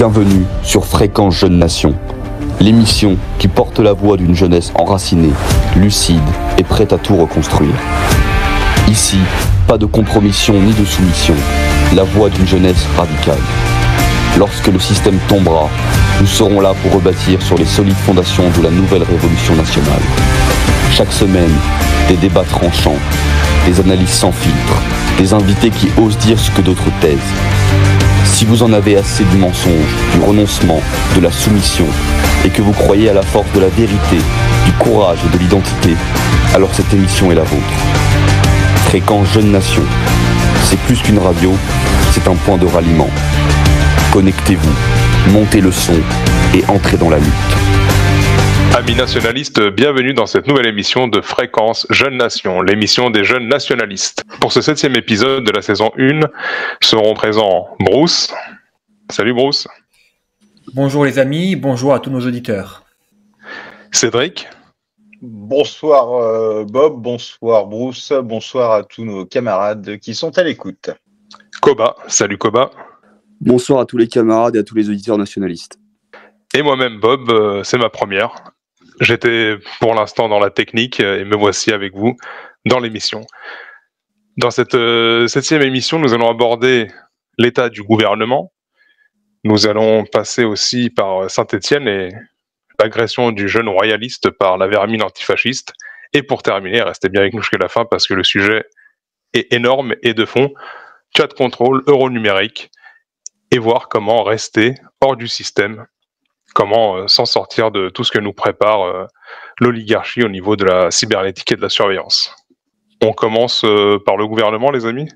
Bienvenue sur Fréquence Jeune Nation, l'émission qui porte la voix d'une jeunesse enracinée, lucide et prête à tout reconstruire. Ici, pas de compromission ni de soumission, la voix d'une jeunesse radicale. Lorsque le système tombera, nous serons là pour rebâtir sur les solides fondations de la nouvelle révolution nationale. Chaque semaine, des débats tranchants, des analyses sans filtre, des invités qui osent dire ce que d'autres taisent. Si vous en avez assez du mensonge, du renoncement, de la soumission, et que vous croyez à la force de la vérité, du courage et de l'identité, alors cette émission est la vôtre. Fréquence Jeune Nation, c'est plus qu'une radio, c'est un point de ralliement. Connectez-vous, montez le son et entrez dans la lutte. Amis nationalistes, bienvenue dans cette nouvelle émission de Fréquence Jeune Nation, l'émission des jeunes nationalistes. Pour ce 7e épisode de la saison 1, seront présents Bruce. Salut Bruce. Bonjour les amis, bonjour à tous nos auditeurs. Cédric. Bonsoir Bob, bonsoir Bruce, bonsoir à tous nos camarades qui sont à l'écoute. Koba. Salut Koba. Bonsoir à tous les camarades et à tous les auditeurs nationalistes. Et moi-même Bob, c'est ma première. J'étais pour l'instant dans la technique et me voici avec vous dans l'émission. Dans cette 7e émission, nous allons aborder l'état du gouvernement. Nous allons passer aussi par Saint-Étienne et l'agression du jeune royaliste par la vermine antifasciste. Et pour terminer, restez bien avec nous jusqu'à la fin parce que le sujet est énorme et de fond. Chat contrôle, euro numérique et voir comment rester hors du système. Comment s'en sortir de tout ce que nous prépare l'oligarchie au niveau de la cybernétique et de la surveillance. On commence par le gouvernement, les amis ?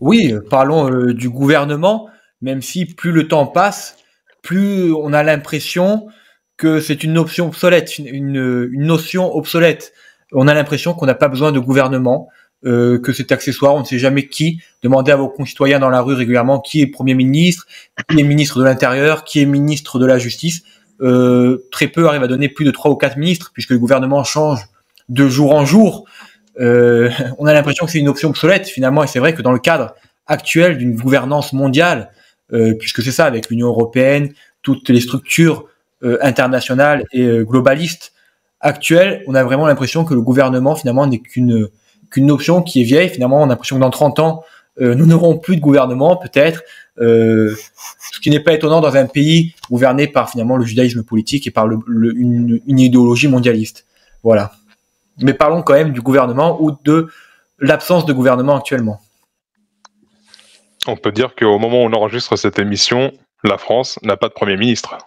Oui, parlons du gouvernement, même si plus le temps passe, plus on a l'impression que c'est une option obsolète, une notion obsolète. On a l'impression qu'on n'a pas besoin de gouvernement, que c'est accessoire, on ne sait jamais qui. Demandez à vos concitoyens dans la rue régulièrement qui est Premier ministre, qui est ministre de l'Intérieur, qui est ministre de la Justice. Très peu arrivent à donner plus de 3 ou 4 ministres, puisque le gouvernement change de jour en jour. On a l'impression que c'est une option obsolète finalement, et c'est vrai que dans le cadre actuel d'une gouvernance mondiale, puisque c'est ça avec l'Union européenne, toutes les structures internationales et globalistes actuelles, on a vraiment l'impression que le gouvernement finalement n'est qu'une option qui est vieille. Finalement, on a l'impression que dans 30 ans, nous n'aurons plus de gouvernement, peut-être, ce qui n'est pas étonnant dans un pays gouverné par finalement le judaïsme politique et par une idéologie mondialiste. Voilà. Mais parlons quand même du gouvernement ou de l'absence de gouvernement actuellement. On peut dire qu'au moment où on enregistre cette émission, la France n'a pas de Premier ministre.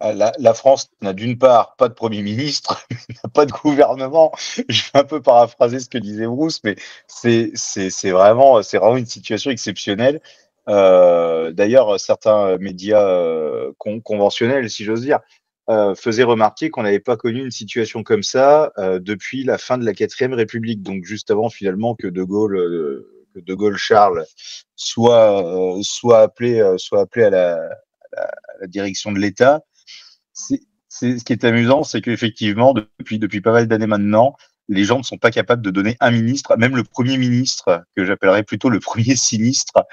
La France n'a d'une part pas de Premier ministre, n'a pas de gouvernement. Je vais un peu paraphraser ce que disait Bruce, mais c'est vraiment une situation exceptionnelle. D'ailleurs, certains médias conventionnels, si j'ose dire, faisaient remarquer qu'on n'avait pas connu une situation comme ça depuis la fin de la 4e République, donc juste avant finalement que De Gaulle Charles soit appelé à la direction de l'État. Ce qui est amusant, c'est qu'effectivement, depuis pas mal d'années maintenant, les gens ne sont pas capables de donner un ministre, même le Premier ministre, que j'appellerais plutôt le premier sinistre,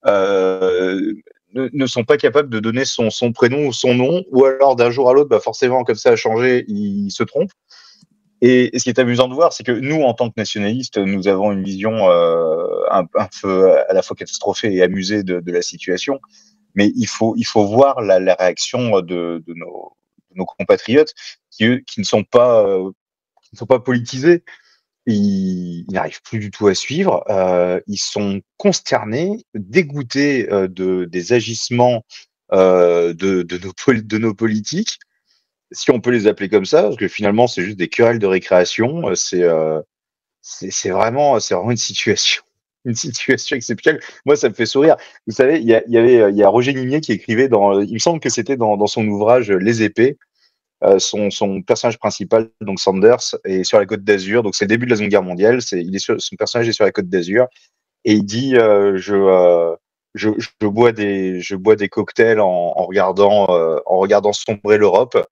ne sont pas capables de donner son prénom ou son nom, ou alors d'un jour à l'autre, forcément, comme ça a changé, ils se trompent. Et ce qui est amusant de voir, c'est que nous, en tant que nationalistes, nous avons une vision un peu à la fois catastrophée et amusée de la situation. Mais il faut voir la réaction de nos compatriotes qui ne sont pas politisés. Ils n'arrivent plus du tout à suivre. Ils sont consternés, dégoûtés des agissements de nos politiques, si on peut les appeler comme ça, parce que finalement c'est juste des querelles de récréation. C'est vraiment une situation. Une situation exceptionnelle. Moi, ça me fait sourire. Vous savez, il y a Roger Nimier qui écrivait il me semble que c'était dans son ouvrage Les épées, son personnage principal, donc Sanders, est sur la Côte d'Azur. Donc c'est le début de la Seconde Guerre mondiale. Son personnage est sur la Côte d'Azur et il dit je bois des cocktails en regardant sombrer l'Europe.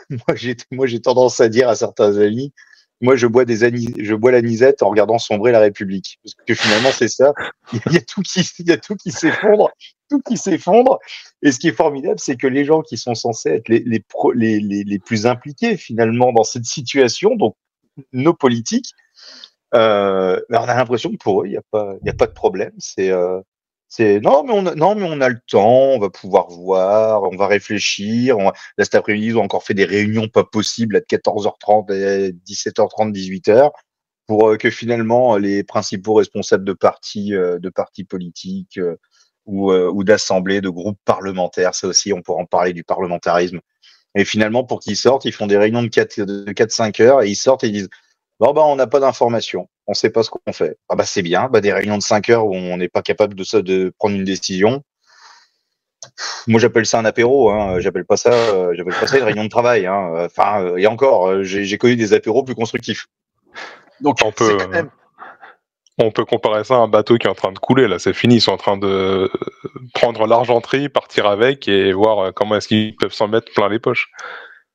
Moi, j'ai tendance à dire à certains amis, moi je bois l'anisette en regardant sombrer la République. Parce que finalement c'est ça. Il y a tout qui s'effondre, tout qui s'effondre. Et ce qui est formidable, c'est que les gens qui sont censés être les plus impliqués finalement dans cette situation, donc nos politiques, on a l'impression que pour eux, il y a pas de problème. Non, mais on a le temps, on va pouvoir voir, on va réfléchir. Là, cet après-midi, ils ont encore fait des réunions pas possibles à 14h30, 17h30, 18h, pour que finalement les principaux responsables de partis politiques ou d'assemblées, de groupes parlementaires, ça aussi, on pourra en parler du parlementarisme. Et finalement, pour qu'ils sortent, ils font des réunions de 4-5 heures et ils sortent et ils disent bon, bah, on n'a pas d'informations, on sait pas ce qu'on fait. Ah, bah, c'est bien, bah, des réunions de 5 heures où on n'est pas capable de prendre une décision. Moi, j'appelle ça un apéro, hein. J'appelle pas ça une réunion de travail, hein. Enfin, et encore, j'ai connu des apéros plus constructifs. Donc, c'est quand même. On peut comparer ça à un bateau qui est en train de couler, là, c'est fini, ils sont en train de prendre l'argenterie, partir avec et voir comment est-ce qu'ils peuvent s'en mettre plein les poches.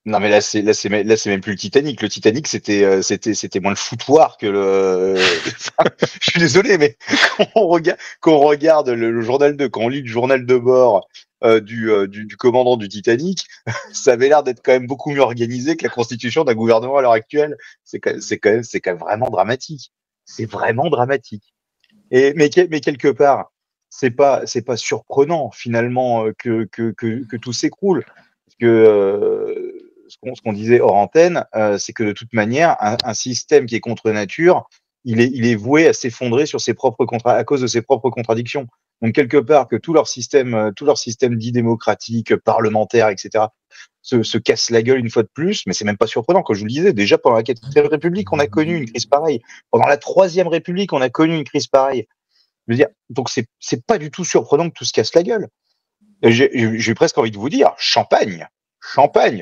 Non, mais là c'est même plus le Titanic. Le Titanic c'était moins le foutoir que le. Je suis désolé, mais quand on regarde le journal quand on lit le journal de bord du commandant du Titanic, ça avait l'air d'être quand même beaucoup mieux organisé que la constitution d'un gouvernement à l'heure actuelle. C'est quand même vraiment dramatique. C'est vraiment dramatique. Mais quelque part, c'est pas surprenant finalement que tout s'écroule. Parce que ce qu'on disait hors antenne, c'est que de toute manière, un système qui est contre nature, il est voué à s'effondrer à cause de ses propres contradictions. Donc quelque part, que tout leur système dit démocratique, parlementaire, etc., se casse la gueule une fois de plus, mais c'est même pas surprenant. Quand je vous le disais, déjà pendant la 4e République, on a connu une crise pareille. Pendant la 3e République, on a connu une crise pareille. Je veux dire, donc c'est pas du tout surprenant que tout se casse la gueule. J'ai presque envie de vous dire, champagne.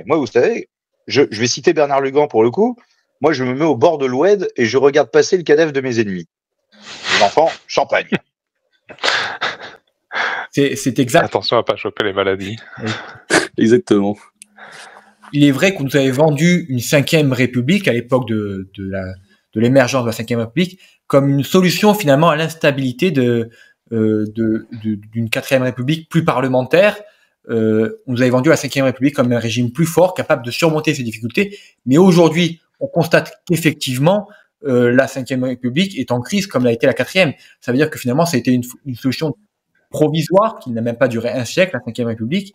Moi, vous savez, je vais citer Bernard Lugan pour le coup. Moi, je me mets au bord de l'Oued et je regarde passer le cadavre de mes ennemis. Les enfants, champagne. C'est exact. Attention à pas choper les maladies. Oui. Exactement. Il est vrai qu'on nous avait vendu une 5e République à l'époque de l'émergence de la 5e République comme une solution finalement à l'instabilité d'une 4e République plus parlementaire. On nous avait vendu la 5e République comme un régime plus fort, capable de surmonter ces difficultés. Mais aujourd'hui, on constate qu'effectivement, la 5e République est en crise comme l'a été la 4e. Ça veut dire que finalement, ça a été une solution provisoire qui n'a même pas duré un siècle, la 5e République,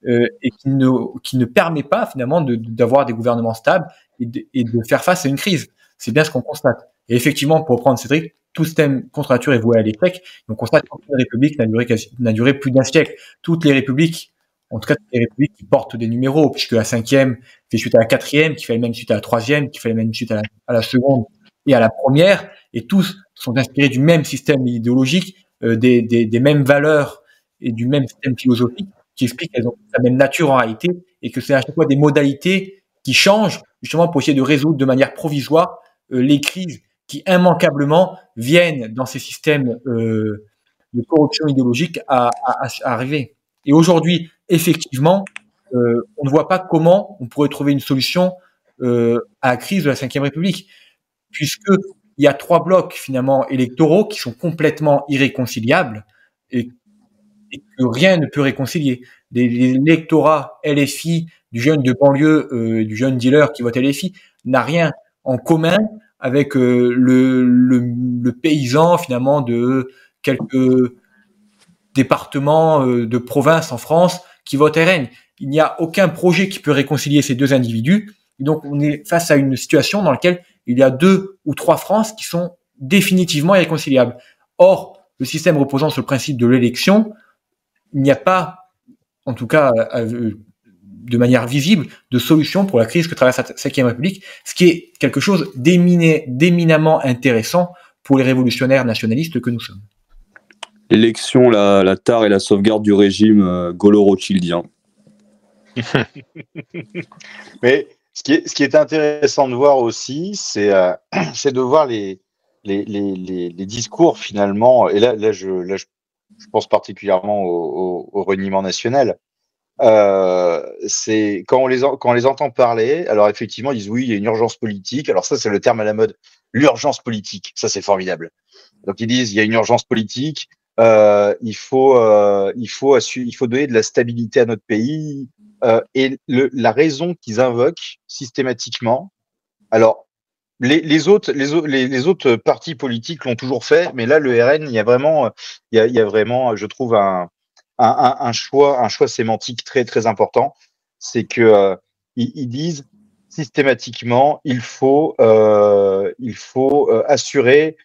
et qui ne permet pas finalement d'avoir des gouvernements stables et de faire face à une crise. C'est bien ce qu'on constate. Et effectivement, pour reprendre Cédric, tout système contre nature est voué à l'échec. Et on constate qu'aucune république n'a duré plus d'un siècle. Toutes les républiques, en tout cas toutes les républiques qui portent des numéros, puisque la 5e fait suite à la 4e, qui fait la même suite à la 3e, qui fait la même suite à la seconde et à la première, et tous sont inspirés du même système idéologique, des mêmes valeurs et du même système philosophique, qui explique qu'elles ont la même nature en réalité, et que c'est à chaque fois des modalités qui changent, justement pour essayer de résoudre de manière provisoire les crises qui immanquablement viennent dans ces systèmes de corruption idéologique à arriver. Et aujourd'hui, effectivement, on ne voit pas comment on pourrait trouver une solution à la crise de la 5e République, puisque il y a 3 blocs finalement électoraux qui sont complètement irréconciliables et que rien ne peut réconcilier. L'électorat LFI du jeune de banlieue, du jeune dealer qui vote LFI, n'a rien en commun avec le paysan finalement de quelques départements de province en France qui vote RN. Il n'y a aucun projet qui peut réconcilier ces deux individus. Et donc on est face à une situation dans laquelle il y a 2 ou 3 France qui sont définitivement irréconciliables. Or, le système reposant sur le principe de l'élection, il n'y a pas, en tout cas de manière visible, de solution pour la crise que traverse la 5e République, ce qui est quelque chose d'éminemment intéressant pour les révolutionnaires nationalistes que nous sommes. L'élection, la tare et la sauvegarde du régime gaulo-rothschildien. Mais ce qui est intéressant de voir aussi, c'est de voir les discours finalement, et là je pense particulièrement au reniement national. c'est quand on les entend parler, alors effectivement, ils disent oui, il y a une urgence politique. Alors ça, c'est le terme à la mode, l'urgence politique. Ça, c'est formidable. Donc ils disent il y a une urgence politique, il faut donner de la stabilité à notre pays. Et la raison qu'ils invoquent systématiquement, alors les autres partis politiques l'ont toujours fait, mais là le RN, il y a vraiment, je trouve un choix sémantique très très important. C'est que ils disent systématiquement il faut assurer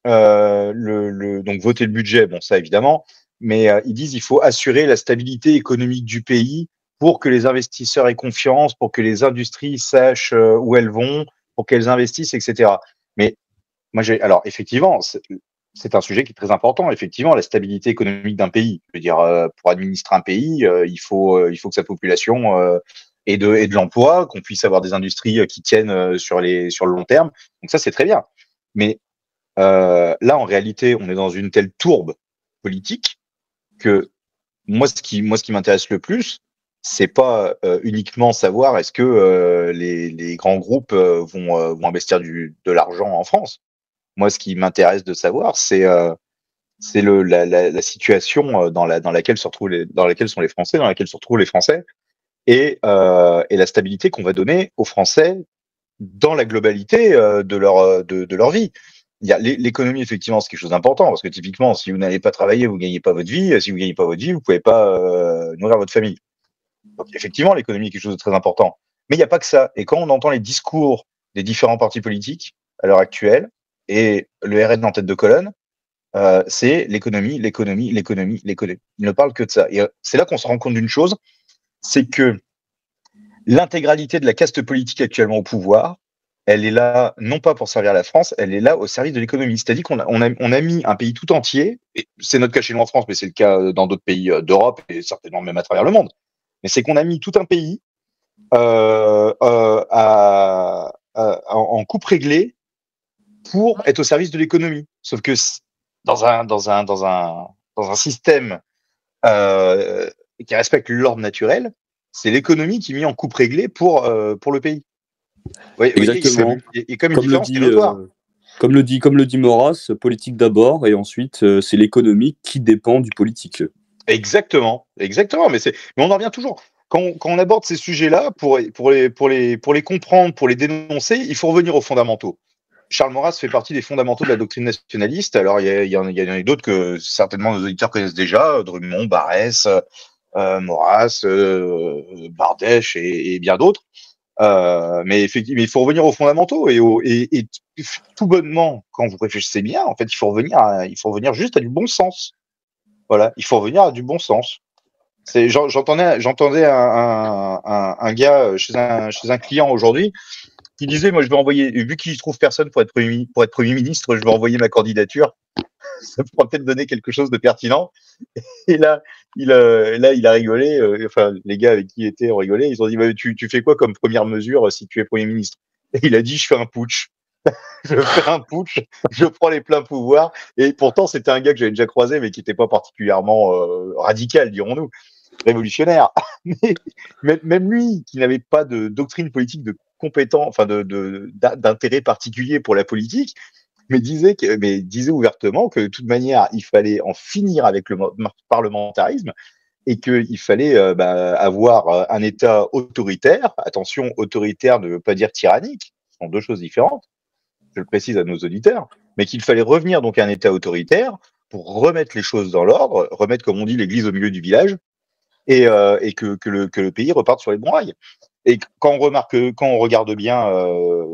donc voter le budget, bon ça évidemment, mais ils disent il faut assurer la stabilité économique du pays pour que les investisseurs aient confiance, pour que les industries sachent où elles vont, pour qu'elles investissent, etc. Mais moi alors effectivement, c'est un sujet qui est très important. Effectivement, la stabilité économique d'un pays. Je veux dire, pour administrer un pays, il faut que sa population ait de l'emploi, qu'on puisse avoir des industries qui tiennent sur le long terme. Donc ça, c'est très bien. Mais là, en réalité, on est dans une telle tourbe politique que moi, ce qui m'intéresse le plus, c'est pas uniquement savoir est-ce que les grands groupes vont investir de l'argent en France. Moi, ce qui m'intéresse de savoir, c'est la situation dans laquelle sont les Français, dans laquelle se retrouvent les Français, et la stabilité qu'on va donner aux Français dans la globalité de leur vie. Il y a l'économie, effectivement, c'est quelque chose d'important, parce que typiquement, si vous n'allez pas travailler, vous gagnez pas votre vie. Si vous gagnez pas votre vie, vous pouvez pas nourrir votre famille. Donc, effectivement, l'économie est quelque chose de très important. Mais il n'y a pas que ça. Et quand on entend les discours des différents partis politiques à l'heure actuelle, et le RN en tête de colonne, c'est l'économie. Ils ne parlent que de ça. Et c'est là qu'on se rend compte d'une chose, c'est que l'intégralité de la caste politique actuellement au pouvoir, elle est là non pas pour servir la France, elle est là au service de l'économie. C'est-à-dire qu'on a mis un pays tout entier, et c'est notre cas chez nous en France, mais c'est le cas dans d'autres pays d'Europe et certainement même à travers le monde. Mais c'est qu'on a mis tout un pays en coupe réglée pour être au service de l'économie. Sauf que dans un système qui respecte l'ordre naturel, c'est l'économie qui est mise en coupe réglée pour le pays. Oui, Exactement. Et comme une différence qui est notoire. Comme le dit Maurras, politique d'abord, et ensuite c'est l'économie qui dépend du politique. Exactement. Mais on en revient toujours. Quand on aborde ces sujets-là, pour les comprendre, pour les dénoncer, il faut revenir aux fondamentaux. Charles Maurras fait partie des fondamentaux de la doctrine nationaliste. Alors il y en a d'autres que certainement nos auditeurs connaissent déjà, Drummond, Barrès, Maurras, Bardèche et bien d'autres. Mais effectivement, il faut revenir aux fondamentaux et tout bonnement, quand vous réfléchissez bien, en fait, il faut revenir juste à du bon sens. Voilà, il faut revenir à du bon sens. J'entendais un gars chez un client aujourd'hui qui disait, moi, je vais envoyer, vu qu'il trouve personne pour être premier ministre, je vais envoyer ma candidature. Ça pourra peut-être donner quelque chose de pertinent. Et là, il a rigolé. Enfin, les gars avec qui il était ont rigolé. Ils ont dit, bah, tu fais quoi comme première mesure si tu es Premier ministre? Et il a dit, je fais un putsch. Je fais un putsch, je prends les pleins pouvoirs. Et pourtant, c'était un gars que j'avais déjà croisé, mais qui n'était pas particulièrement radical, dirons-nous, révolutionnaire. Mais même lui, qui n'avait pas de doctrine politique de compétent, enfin d'intérêt particulier pour la politique, mais disait ouvertement que de toute manière, il fallait en finir avec le parlementarisme et qu'il fallait avoir un État autoritaire. Attention, autoritaire ne veut pas dire tyrannique, ce sont deux choses différentes, je le précise à nos auditeurs, mais qu'il fallait revenir donc à un État autoritaire pour remettre les choses dans l'ordre, remettre, comme on dit, l'église au milieu du village, et que le pays reparte sur les bons rails. Et quand on regarde bien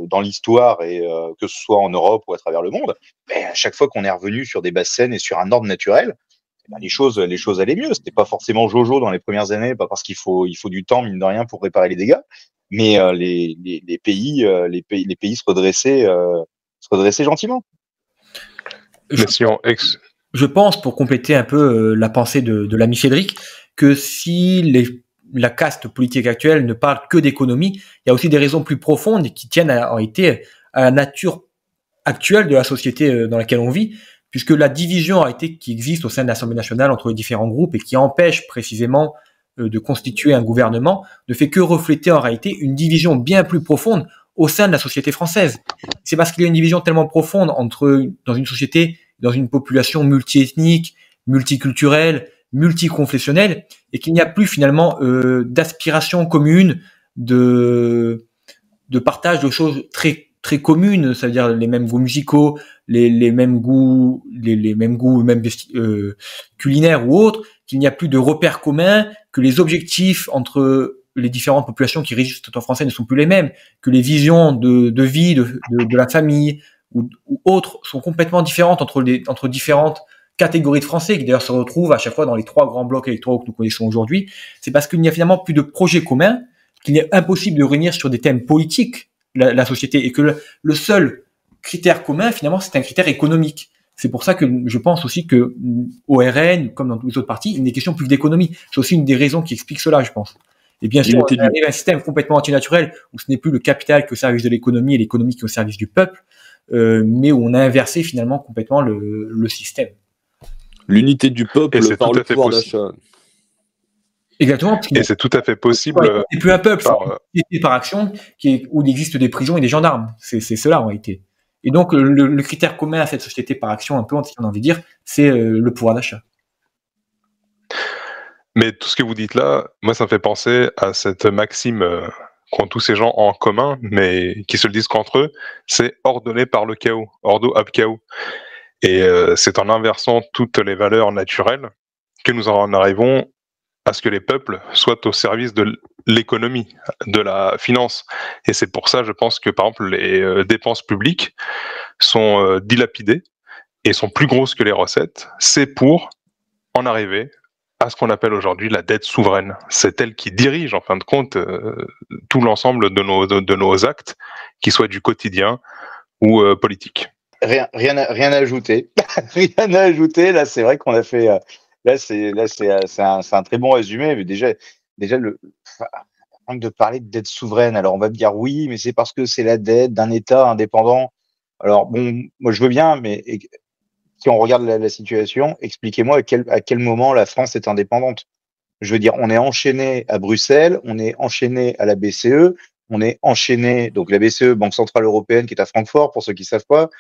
dans l'histoire, et que ce soit en Europe ou à travers le monde, à chaque fois qu'on est revenu sur des basses scènes et sur un ordre naturel, les choses allaient mieux. C'était pas forcément jojo dans les premières années, pas parce qu'il faut du temps, mine de rien, pour réparer les dégâts, mais les pays se redressaient gentiment. Je pense, pour compléter un peu la pensée de l'ami Cédric, que si la caste politique actuelle ne parle que d'économie, il y a aussi des raisons plus profondes qui tiennent en réalité à la nature actuelle de la société dans laquelle on vit, puisque la division qui existe au sein de l'Assemblée nationale entre les différents groupes et qui empêche précisément de constituer un gouvernement ne fait que refléter en réalité une division bien plus profonde au sein de la société française. C'est parce qu'il y a une division tellement profonde dans une société, dans une population multiethnique, multiculturelle, multiconfessionnelle, et qu'il n'y a plus finalement d'aspiration commune, de partage de choses très communes, ça veut dire les mêmes goûts musicaux, les mêmes goûts, les mêmes goûts, même culinaires ou autres, qu'il n'y a plus de repères communs, que les objectifs entre les différentes populations qui régissent le territoire français ne sont plus les mêmes, que les visions de vie, de la famille ou autres sont complètement différentes entre différentes catégories de Français, qui d'ailleurs se retrouvent à chaque fois dans les 3 grands blocs électoraux que nous connaissons aujourd'hui. C'est parce qu'il n'y a finalement plus de projet commun, qu'il est impossible de réunir sur des thèmes politiques la société, et que le seul critère commun, finalement, c'est un critère économique. C'est pour ça que je pense aussi que au RN, comme dans tous les autres partis, il n'est question plus d'économie. C'est aussi une des raisons qui explique cela, je pense. Et bien sûr, on arrive à un système complètement antinaturel où ce n'est plus le capital qui est au service de l'économie et l'économie qui est au service du peuple, mais où on a inversé finalement complètement le système. L'unité du peuple par le pouvoir d'achat. Exactement. Et c'est tout à fait possible. C'est plus un peuple, c'est par action où il existe des prisons et des gendarmes. C'est cela en réalité. Et donc le critère commun à cette société par action, un peu, si on a envie de dire, c'est le pouvoir d'achat. Mais tout ce que vous dites là, moi, ça me fait penser à cette maxime qu'ont tous ces gens en commun, mais qui se le disent qu'entre eux, c'est ordonné par le chaos, ordo ab chaos. Et c'est en inversant toutes les valeurs naturelles que nous en arrivons à ce que les peuples soient au service de l'économie, de la finance. Et c'est pour ça, je pense que, par exemple, les dépenses publiques sont dilapidées et sont plus grosses que les recettes. C'est pour en arriver à ce qu'on appelle aujourd'hui la dette souveraine. C'est elle qui dirige, en fin de compte, tout l'ensemble de nos actes, qu'ils soient du quotidien ou politiques. Rien à ajouter. Rien à ajouter. Là, c'est vrai qu'on a fait... Là, c'est un très bon résumé. Mais déjà de parler de dette souveraine. Alors, on va me dire oui, mais c'est parce que c'est la dette d'un État indépendant. Alors, bon, moi, je veux bien, mais si on regarde la situation, expliquez-moi à quel moment la France est indépendante. Je veux dire, on est enchaîné à Bruxelles, on est enchaîné à la BCE, on est enchaîné, donc la BCE, Banque Centrale Européenne, qui est à Francfort, pour ceux qui savent pas.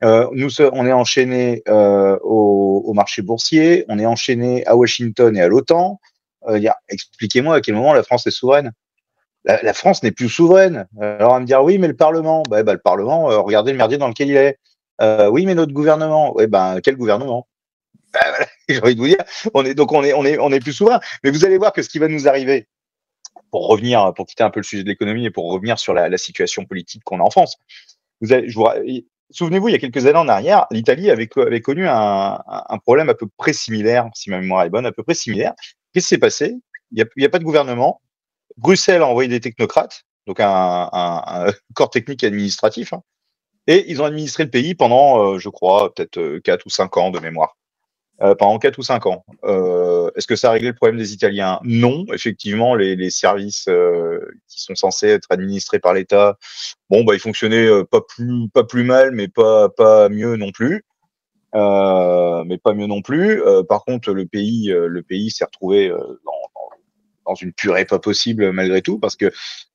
On est enchaîné au marché boursier, on est enchaîné à Washington et à l'OTAN. Expliquez-moi à quel moment la France est souveraine. La France n'est plus souveraine. Alors on va me dire oui, mais le Parlement, le Parlement, regardez le merdier dans lequel il est. Oui, mais notre gouvernement, quel gouvernement? Voilà, j'ai envie de vous dire, on est plus souverain. Mais vous allez voir que ce qui va nous arriver, pour quitter un peu le sujet de l'économie et pour revenir sur la situation politique qu'on a en France. Souvenez-vous, il y a quelques années en arrière, l'Italie avait connu un problème à peu près similaire, si ma mémoire est bonne, à peu près similaire. Qu'est-ce qui s'est passé? Il y a pas de gouvernement. Bruxelles a envoyé des technocrates, donc un corps technique et administratif, hein, et ils ont administré le pays pendant, je crois, peut-être 4 ou 5 ans de mémoire. Pendant 4 ou 5 ans. Est-ce que ça a réglé le problème des Italiens? Non. Effectivement, les services qui sont censés être administrés par l'État, ils fonctionnaient pas plus mal, mais pas mieux non plus. Par contre, le pays s'est retrouvé dans une purée pas possible malgré tout, parce que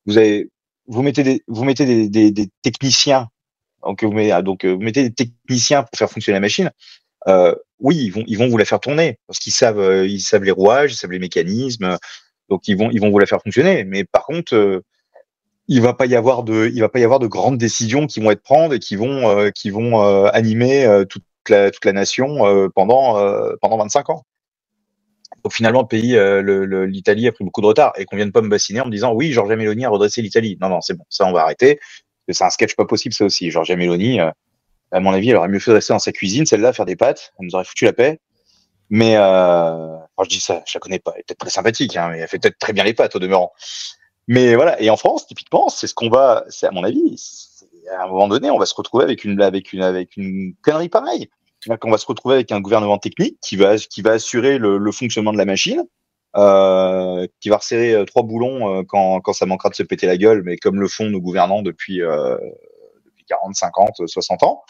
vous mettez des techniciens, donc vous mettez des techniciens pour faire fonctionner la machine. Oui, ils vont vous la faire tourner parce qu'ils savent les rouages, ils savent les mécanismes, donc ils vont vous la faire fonctionner. Mais par contre, il va pas y avoir de grandes décisions qui vont être prises et qui vont animer toute la nation pendant 25 ans. Donc finalement, le pays, l'Italie a pris beaucoup de retard, et qu'on vienne pas me bassiner en me disant oui, Giorgia Meloni a redressé l'Italie. Non, c'est bon, ça on va arrêter. C'est un sketch pas possible, ça aussi. Giorgia Meloni, à mon avis, elle aurait mieux fait de rester dans sa cuisine, celle-là, faire des pâtes. Elle nous aurait foutu la paix. Mais je dis ça, je la connais pas. Elle est peut-être très sympathique, hein, mais elle fait peut-être très bien les pâtes au demeurant. Mais voilà. Et en France, typiquement, c'est à mon avis, à un moment donné, on va se retrouver avec une connerie pareille. On va se retrouver avec un gouvernement technique qui va assurer le fonctionnement de la machine, qui va resserrer 3 boulons quand ça manquera de se péter la gueule, mais comme le font nos gouvernants depuis 40, 50, 60 ans.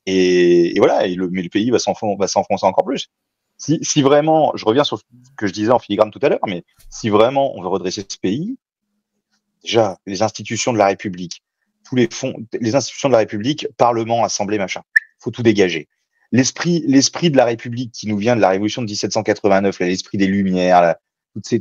Et voilà, mais le pays va s'enfoncer encore plus. Si vraiment, je reviens sur ce que je disais en filigrane tout à l'heure, mais si vraiment on veut redresser ce pays, déjà, les institutions de la République, tous les fonds, les institutions de la République, Parlement, Assemblée, machin, faut tout dégager. L'esprit de la République qui nous vient de la Révolution de 1789, là, l'esprit des Lumières, là,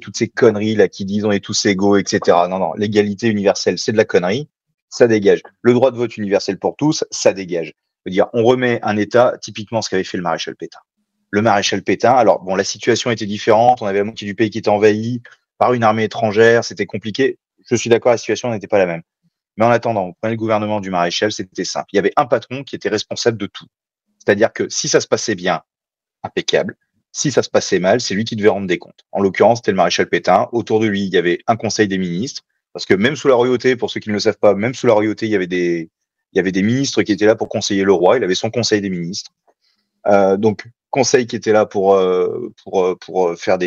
toutes ces conneries là qui disent on est tous égaux, etc. Non, l'égalité universelle, c'est de la connerie, ça dégage. Le droit de vote universel pour tous, ça dégage. Je veux dire, on remet un État, typiquement ce qu'avait fait le maréchal Pétain. Le maréchal Pétain, alors bon, la situation était différente, on avait la moitié du pays qui était envahi par une armée étrangère, c'était compliqué. Je suis d'accord, la situation n'était pas la même. Mais en attendant, on prenait le gouvernement du maréchal, c'était simple. Il y avait un patron qui était responsable de tout. C'est-à-dire que si ça se passait bien, impeccable. Si ça se passait mal, c'est lui qui devait rendre des comptes. En l'occurrence, c'était le maréchal Pétain. Autour de lui, il y avait un conseil des ministres. Parce que même sous la royauté, pour ceux qui ne le savent pas, même sous la royauté, il y avait des ministres qui étaient là pour conseiller le roi. Il avait son conseil des ministres. Donc, conseil qui était là pour faire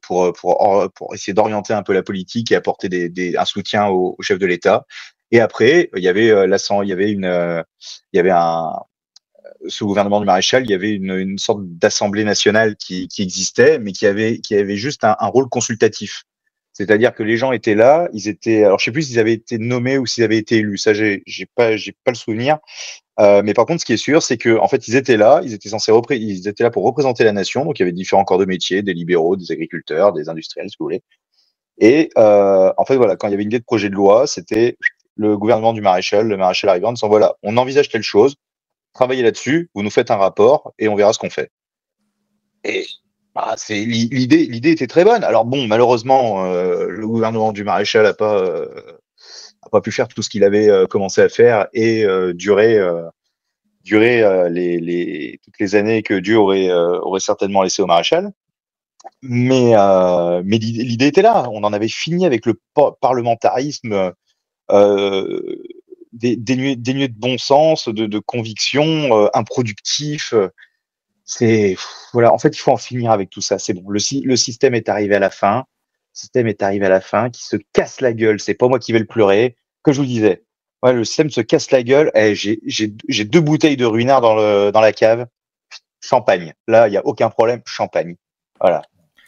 pour essayer d'orienter un peu la politique et apporter un soutien au chef de l'État. Et après, il y avait ce gouvernement du maréchal, il y avait une sorte d'assemblée nationale qui existait, mais qui avait juste un rôle consultatif. C'est-à-dire que les gens étaient là, alors je sais plus s'ils avaient été nommés ou s'ils avaient été élus. Ça, j'ai pas le souvenir. Mais par contre, ce qui est sûr, c'est que en fait, ils étaient là pour représenter la nation. Donc, il y avait différents corps de métier, des libéraux, des agriculteurs, des industriels, si vous voulez. Et en fait, voilà, quand il y avait une idée de projet de loi, c'était le gouvernement du maréchal, le maréchal arrivant, en disant voilà, on envisage telle chose, travaillez là-dessus, vous nous faites un rapport et on verra ce qu'on fait. Et l'idée était très bonne. Alors bon, malheureusement, le gouvernement du maréchal a pas pu faire tout ce qu'il avait commencé à faire et durer toutes les années que Dieu aurait certainement laissé au maréchal. Mais l'idée était là. On en avait fini avec le parlementarisme dénué de bon sens, de conviction, improductif. Voilà. En fait, il faut en finir avec tout ça. C'est bon. Le système est arrivé à la fin. Qui se casse la gueule. C'est pas moi qui vais le pleurer. Comme je vous disais, ouais, le système se casse la gueule. J'ai 2 bouteilles de Ruinart dans la cave. Champagne. Là, il y a aucun problème. Champagne. Voilà.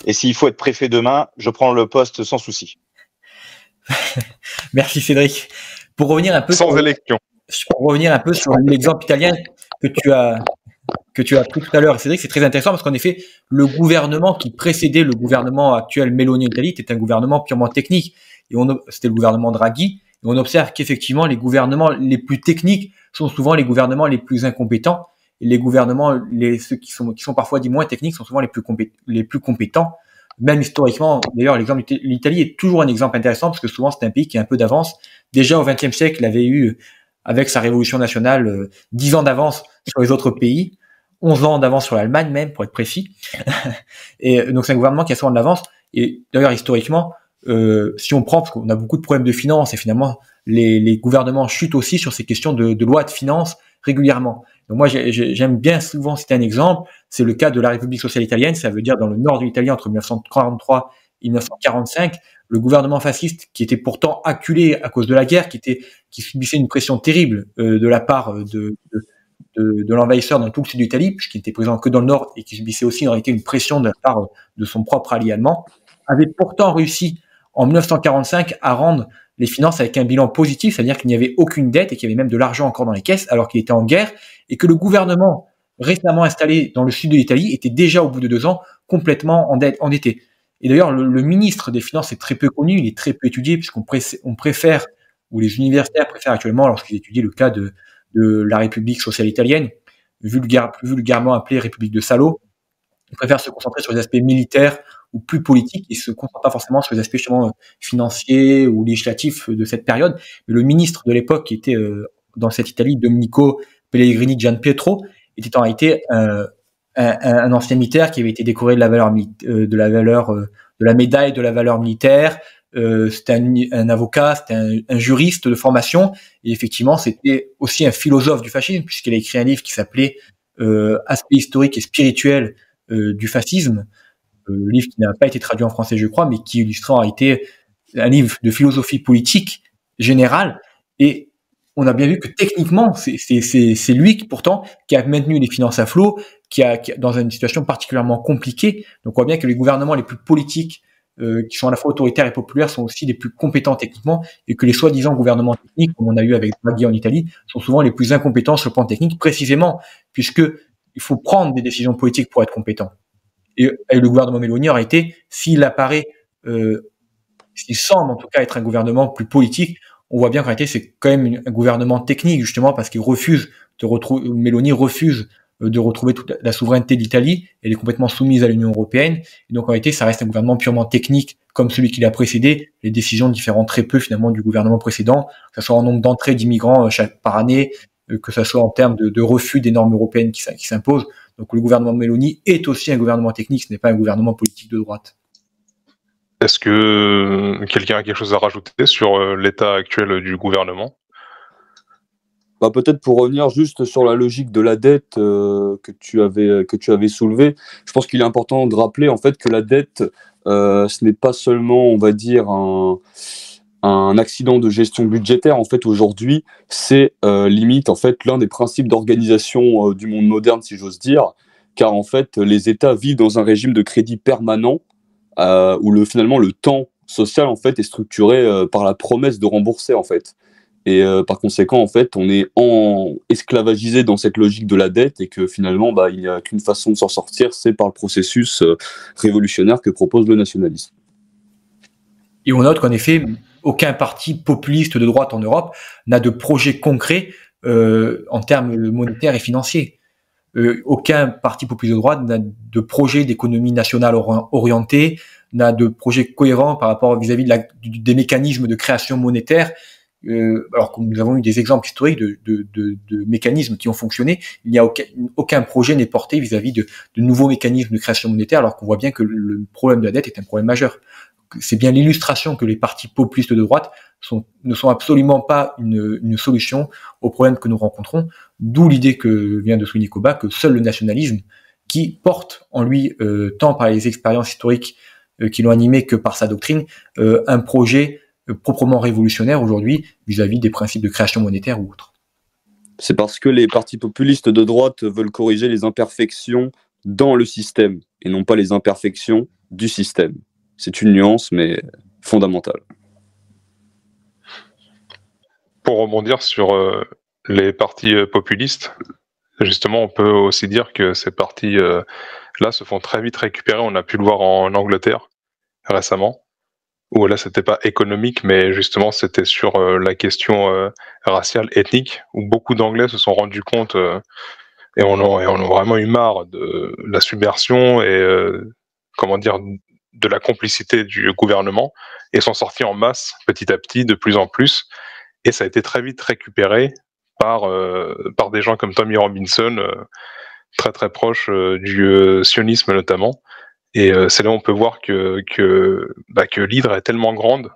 Et s'il faut être préfet demain, je prends le poste sans souci. Merci Cédric. Pour revenir un peu élection. Pour revenir un peu sur l'exemple italien que tu as pris tout à l'heure, Cédric, c'est très intéressant parce qu'en effet, le gouvernement qui précédait le gouvernement actuel Meloni en Italie était un gouvernement purement technique. Et c'était le gouvernement Draghi. Et on observe qu'effectivement, les gouvernements les plus techniques sont souvent les gouvernements les plus incompétents. Et les gouvernements, ceux qui sont parfois dits moins techniques, sont souvent les plus compétents. Même historiquement, d'ailleurs, l'exemple de l'Italie est toujours un exemple intéressant parce que souvent c'est un pays qui a un peu d'avance. Déjà au XXe siècle, il avait eu, avec sa révolution nationale, 10 ans d'avance sur les autres pays, 11 ans d'avance sur l'Allemagne même, pour être précis. Et donc c'est un gouvernement qui a souvent de l'avance. Et d'ailleurs, historiquement, si on prend, parce qu'on a beaucoup de problèmes de finances et finalement les gouvernements chutent aussi sur ces questions de loi de finances régulièrement. Donc moi, j'aime bien souvent citer un exemple, c'est le cas de la République sociale italienne, ça veut dire dans le nord de l'Italie entre 1943 et 1945, le gouvernement fasciste qui était pourtant acculé à cause de la guerre, qui subissait une pression terrible de la part de l'envahisseur dans tout le sud de l'Italie, puisqu'il n'était présent que dans le nord et qui subissait aussi en réalité une pression de la part de son propre allié allemand, avait pourtant réussi en 1945 à rendre les finances avec un bilan positif, c'est-à-dire qu'il n'y avait aucune dette et qu'il y avait même de l'argent encore dans les caisses alors qu'il était en guerre et que le gouvernement récemment installé dans le sud de l'Italie était déjà au bout de 2 ans complètement endetté. Et d'ailleurs, le ministre des Finances est très peu connu, il est très peu étudié puisqu'on préfère, ou les universitaires préfèrent actuellement lorsqu'ils étudient le cas de la République sociale italienne, plus vulgairement appelée République de Salo, ils préfèrent se concentrer sur les aspects militaires ou plus politiques et se concentrent pas forcément sur les aspects justement financiers ou législatifs de cette période. Mais le ministre de l'époque qui était dans cette Italie, Domenico Pellegrini Gianpietro, était en réalité un ancien militaire qui avait été décoré de la médaille de la valeur militaire. C'était un avocat, c'était un juriste de formation et effectivement c'était aussi un philosophe du fascisme puisqu'il a écrit un livre qui s'appelait Aspects historiques et spirituels du fascisme, livre qui n'a pas été traduit en français je crois, mais qui illustrait en réalité un livre de philosophie politique générale. Et on a bien vu que techniquement c'est lui pourtant qui a maintenu les finances à flot, dans une situation particulièrement compliquée. Donc on voit bien que les gouvernements les plus politiques, qui sont à la fois autoritaires et populaires, sont aussi les plus compétents techniquement, et que les soi-disant gouvernements techniques, comme on a eu avec Draghi en Italie, sont souvent les plus incompétents sur le plan technique, précisément puisque il faut prendre des décisions politiques pour être compétent. Et le gouvernement Meloni aurait été, s'il apparaît, s'il semble en tout cas être un gouvernement plus politique, on voit bien qu'en réalité c'est quand même un gouvernement technique, justement parce qu'il refuse Meloni refuse de retrouver toute la souveraineté d'Italie. Elle est complètement soumise à l'Union européenne. Et donc en réalité, ça reste un gouvernement purement technique, comme celui qui l'a précédé. Les décisions diffèrent très peu finalement du gouvernement précédent, que ce soit en nombre d'entrées d'immigrants par année, que ce soit en termes de refus des normes européennes qui s'imposent. Donc le gouvernement Meloni est aussi un gouvernement technique, ce n'est pas un gouvernement politique de droite. Est-ce que quelqu'un a quelque chose à rajouter sur l'état actuel du gouvernement ? Bah, peut-être pour revenir juste sur la logique de la dette que tu avais soulevée, je pense qu'il est important de rappeler en fait que la dette, ce n'est pas seulement, on va dire, un accident de gestion budgétaire. En fait, aujourd'hui, c'est limite en fait l'un des principes d'organisation du monde moderne, si j'ose dire, car en fait, les États vivent dans un régime de crédit permanent où finalement le temps social en fait est structuré par la promesse de rembourser en fait. Et par conséquent, en fait, on est esclavagisé dans cette logique de la dette et que finalement, il n'y a qu'une façon de s'en sortir, c'est par le processus révolutionnaire que propose le nationalisme. Et on note qu'en effet, aucun parti populiste de droite en Europe n'a de projet concret en termes monétaires et financiers. Aucun parti populiste de droite n'a de projet d'économie nationale orienté, n'a de projet cohérent par rapport vis-à-vis des mécanismes de création monétaire. Alors que nous avons eu des exemples historiques de mécanismes qui ont fonctionné, il n'y a aucun projet n'est porté vis-à-vis de nouveaux mécanismes de création monétaire, alors qu'on voit bien que le problème de la dette est un problème majeur. C'est bien l'illustration que les partis populistes de droite ne sont absolument pas une solution aux problèmes que nous rencontrons, d'où l'idée que vient de souligner Koba, que seul le nationalisme, qui porte en lui, tant par les expériences historiques qui l'ont animé que par sa doctrine, un projet proprement révolutionnaire aujourd'hui vis-à-vis des principes de création monétaire ou autres. C'est parce que les partis populistes de droite veulent corriger les imperfections dans le système et non pas les imperfections du système. C'est une nuance, mais fondamentale. Pour rebondir sur les partis populistes, justement, on peut aussi dire que ces partis-là se font très vite récupérer. On a pu le voir en Angleterre récemment, où là c'était pas économique, mais justement c'était sur la question raciale, ethnique, où beaucoup d'Anglais se sont rendus compte et on a vraiment eu marre de la submersion et de la complicité du gouvernement, et sont sortis en masse petit à petit, de plus en plus, et ça a été très vite récupéré par des gens comme Tommy Robinson, très très proche du sionisme notamment. Et c'est là où on peut voir que l'hydre est tellement grande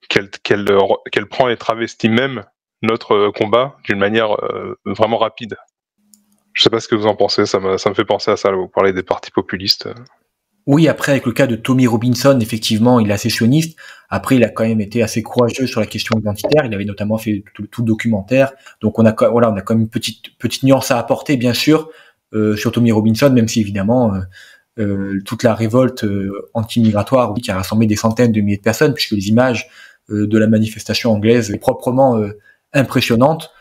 qu'elle prend et travestit même notre combat d'une manière vraiment rapide. Je sais pas ce que vous en pensez, ça me fait penser à ça, là, vous parlez des partis populistes. Oui, après, avec le cas de Tommy Robinson, effectivement, il est assez sioniste. Après, il a quand même été assez courageux sur la question identitaire. Il avait notamment fait tout le documentaire. Donc, on a quand même une petite nuance à apporter, bien sûr, sur Tommy Robinson, même si évidemment, toute la révolte anti-migratoire, qui a rassemblé des centaines de milliers de personnes, puisque les images de la manifestation anglaise sont proprement impressionnantes.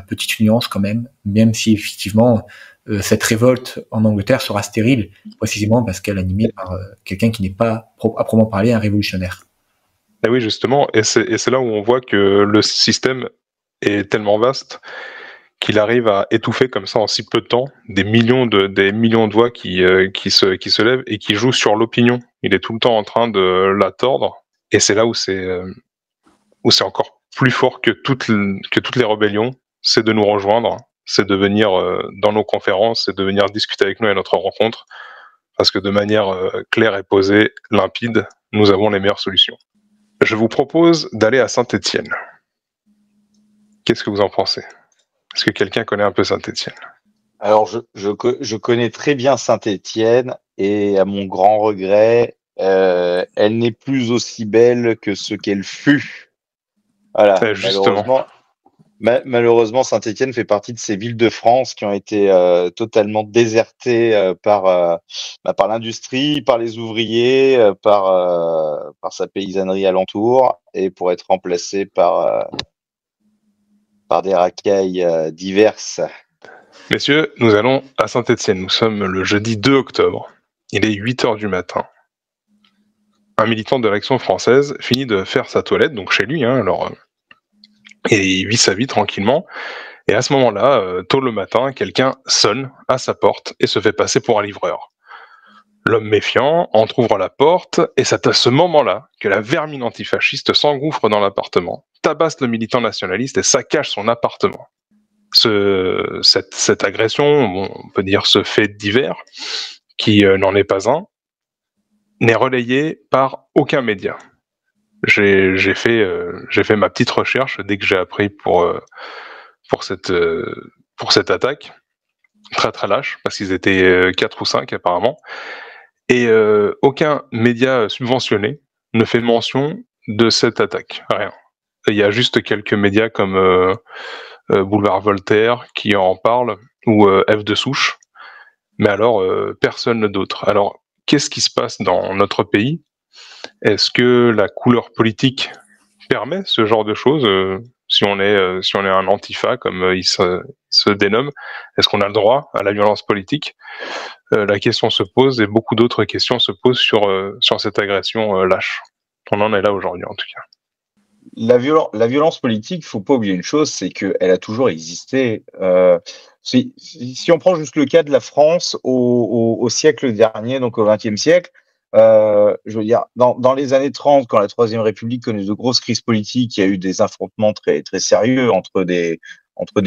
Petite nuance quand même si effectivement cette révolte en Angleterre sera stérile, précisément parce qu'elle est animée par quelqu'un qui n'est pas à proprement parler un révolutionnaire. Et oui, justement, et c'est là où on voit que le système est tellement vaste qu'il arrive à étouffer comme ça en si peu de temps des millions de voix qui se lèvent et qui jouent sur l'opinion. Il est tout le temps en train de la tordre, et c'est là où c'est encore plus fort que toutes les rébellions, c'est de nous rejoindre, c'est de venir dans nos conférences, c'est de venir discuter avec nous à notre rencontre, parce que de manière claire et posée, limpide, nous avons les meilleures solutions. Je vous propose d'aller à Saint-Étienne. Qu'est-ce que vous en pensez ? Est-ce que quelqu'un connaît un peu Saint-Étienne ? Alors, je connais très bien Saint-Étienne, et à mon grand regret, elle n'est plus aussi belle que ce qu'elle fut. Voilà, justement. Malheureusement, Saint-Étienne fait partie de ces villes de France qui ont été totalement désertées par l'industrie, par les ouvriers, par sa paysannerie alentour, et pour être remplacées par des racailles diverses. Messieurs, nous allons à Saint-Étienne. Nous sommes le jeudi 2 octobre. Il est 8h du matin. Un militant de l'Action française finit de faire sa toilette, donc chez lui, et il vit sa vie tranquillement. Et à ce moment-là, tôt le matin, quelqu'un sonne à sa porte et se fait passer pour un livreur. L'homme méfiant entrouvre la porte, et c'est à ce moment-là que la vermine antifasciste s'engouffre dans l'appartement, tabasse le militant nationaliste et saccage son appartement. Cette agression, on peut dire ce fait divers, qui n'en est pas un, n'est relayé par aucun média. J'ai fait ma petite recherche dès que j'ai appris pour cette attaque, très très lâche, parce qu'ils étaient 4 ou 5 apparemment, et aucun média subventionné ne fait mention de cette attaque, rien. Il y a juste quelques médias comme Boulevard Voltaire qui en parlent, ou F de Souche, mais alors personne d'autre. Alors, qu'est-ce qui se passe dans notre pays? Est-ce que la couleur politique permet ce genre de choses? Si on est un antifa, comme il se dénomme, est-ce qu'on a le droit à la violence politique? La question se pose, et beaucoup d'autres questions se posent sur cette agression lâche. On en est là aujourd'hui, en tout cas. La violence politique, faut pas oublier une chose, c'est qu'elle a toujours existé. Si on prend juste le cas de la France au siècle dernier, donc au XXe siècle, je veux dire, dans les années 30, quand la Troisième République connaît de grosses crises politiques, il y a eu des affrontements très très sérieux entre des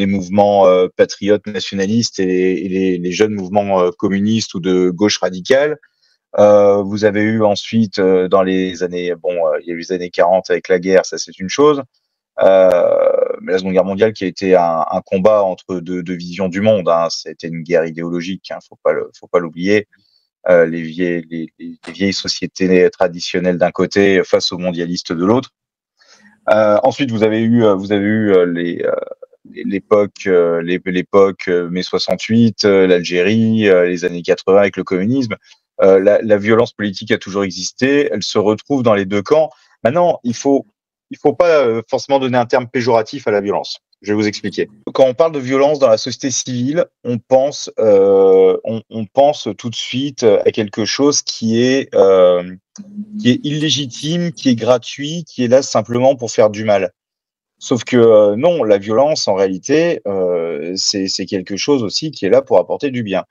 mouvements patriotes nationalistes et les jeunes mouvements communistes ou de gauche radicale. Vous avez eu ensuite dans les années, il y a eu les années 40 avec la guerre, ça c'est une chose. Mais la Seconde Guerre mondiale qui a été un combat entre deux visions du monde. C'était une guerre idéologique, faut pas l'oublier. Les vieilles sociétés traditionnelles d'un côté face aux mondialistes de l'autre. Ensuite, vous avez eu l'époque mai 68, l'Algérie, les années 80 avec le communisme. La violence politique a toujours existé, elle se retrouve dans les deux camps. Maintenant, il faut pas forcément donner un terme péjoratif à la violence. Je vais vous expliquer. Quand on parle de violence dans la société civile, on pense tout de suite à quelque chose qui est illégitime, qui est gratuit, qui est là simplement pour faire du mal. Sauf que non, la violence, en réalité, c'est quelque chose aussi qui est là pour apporter du bien.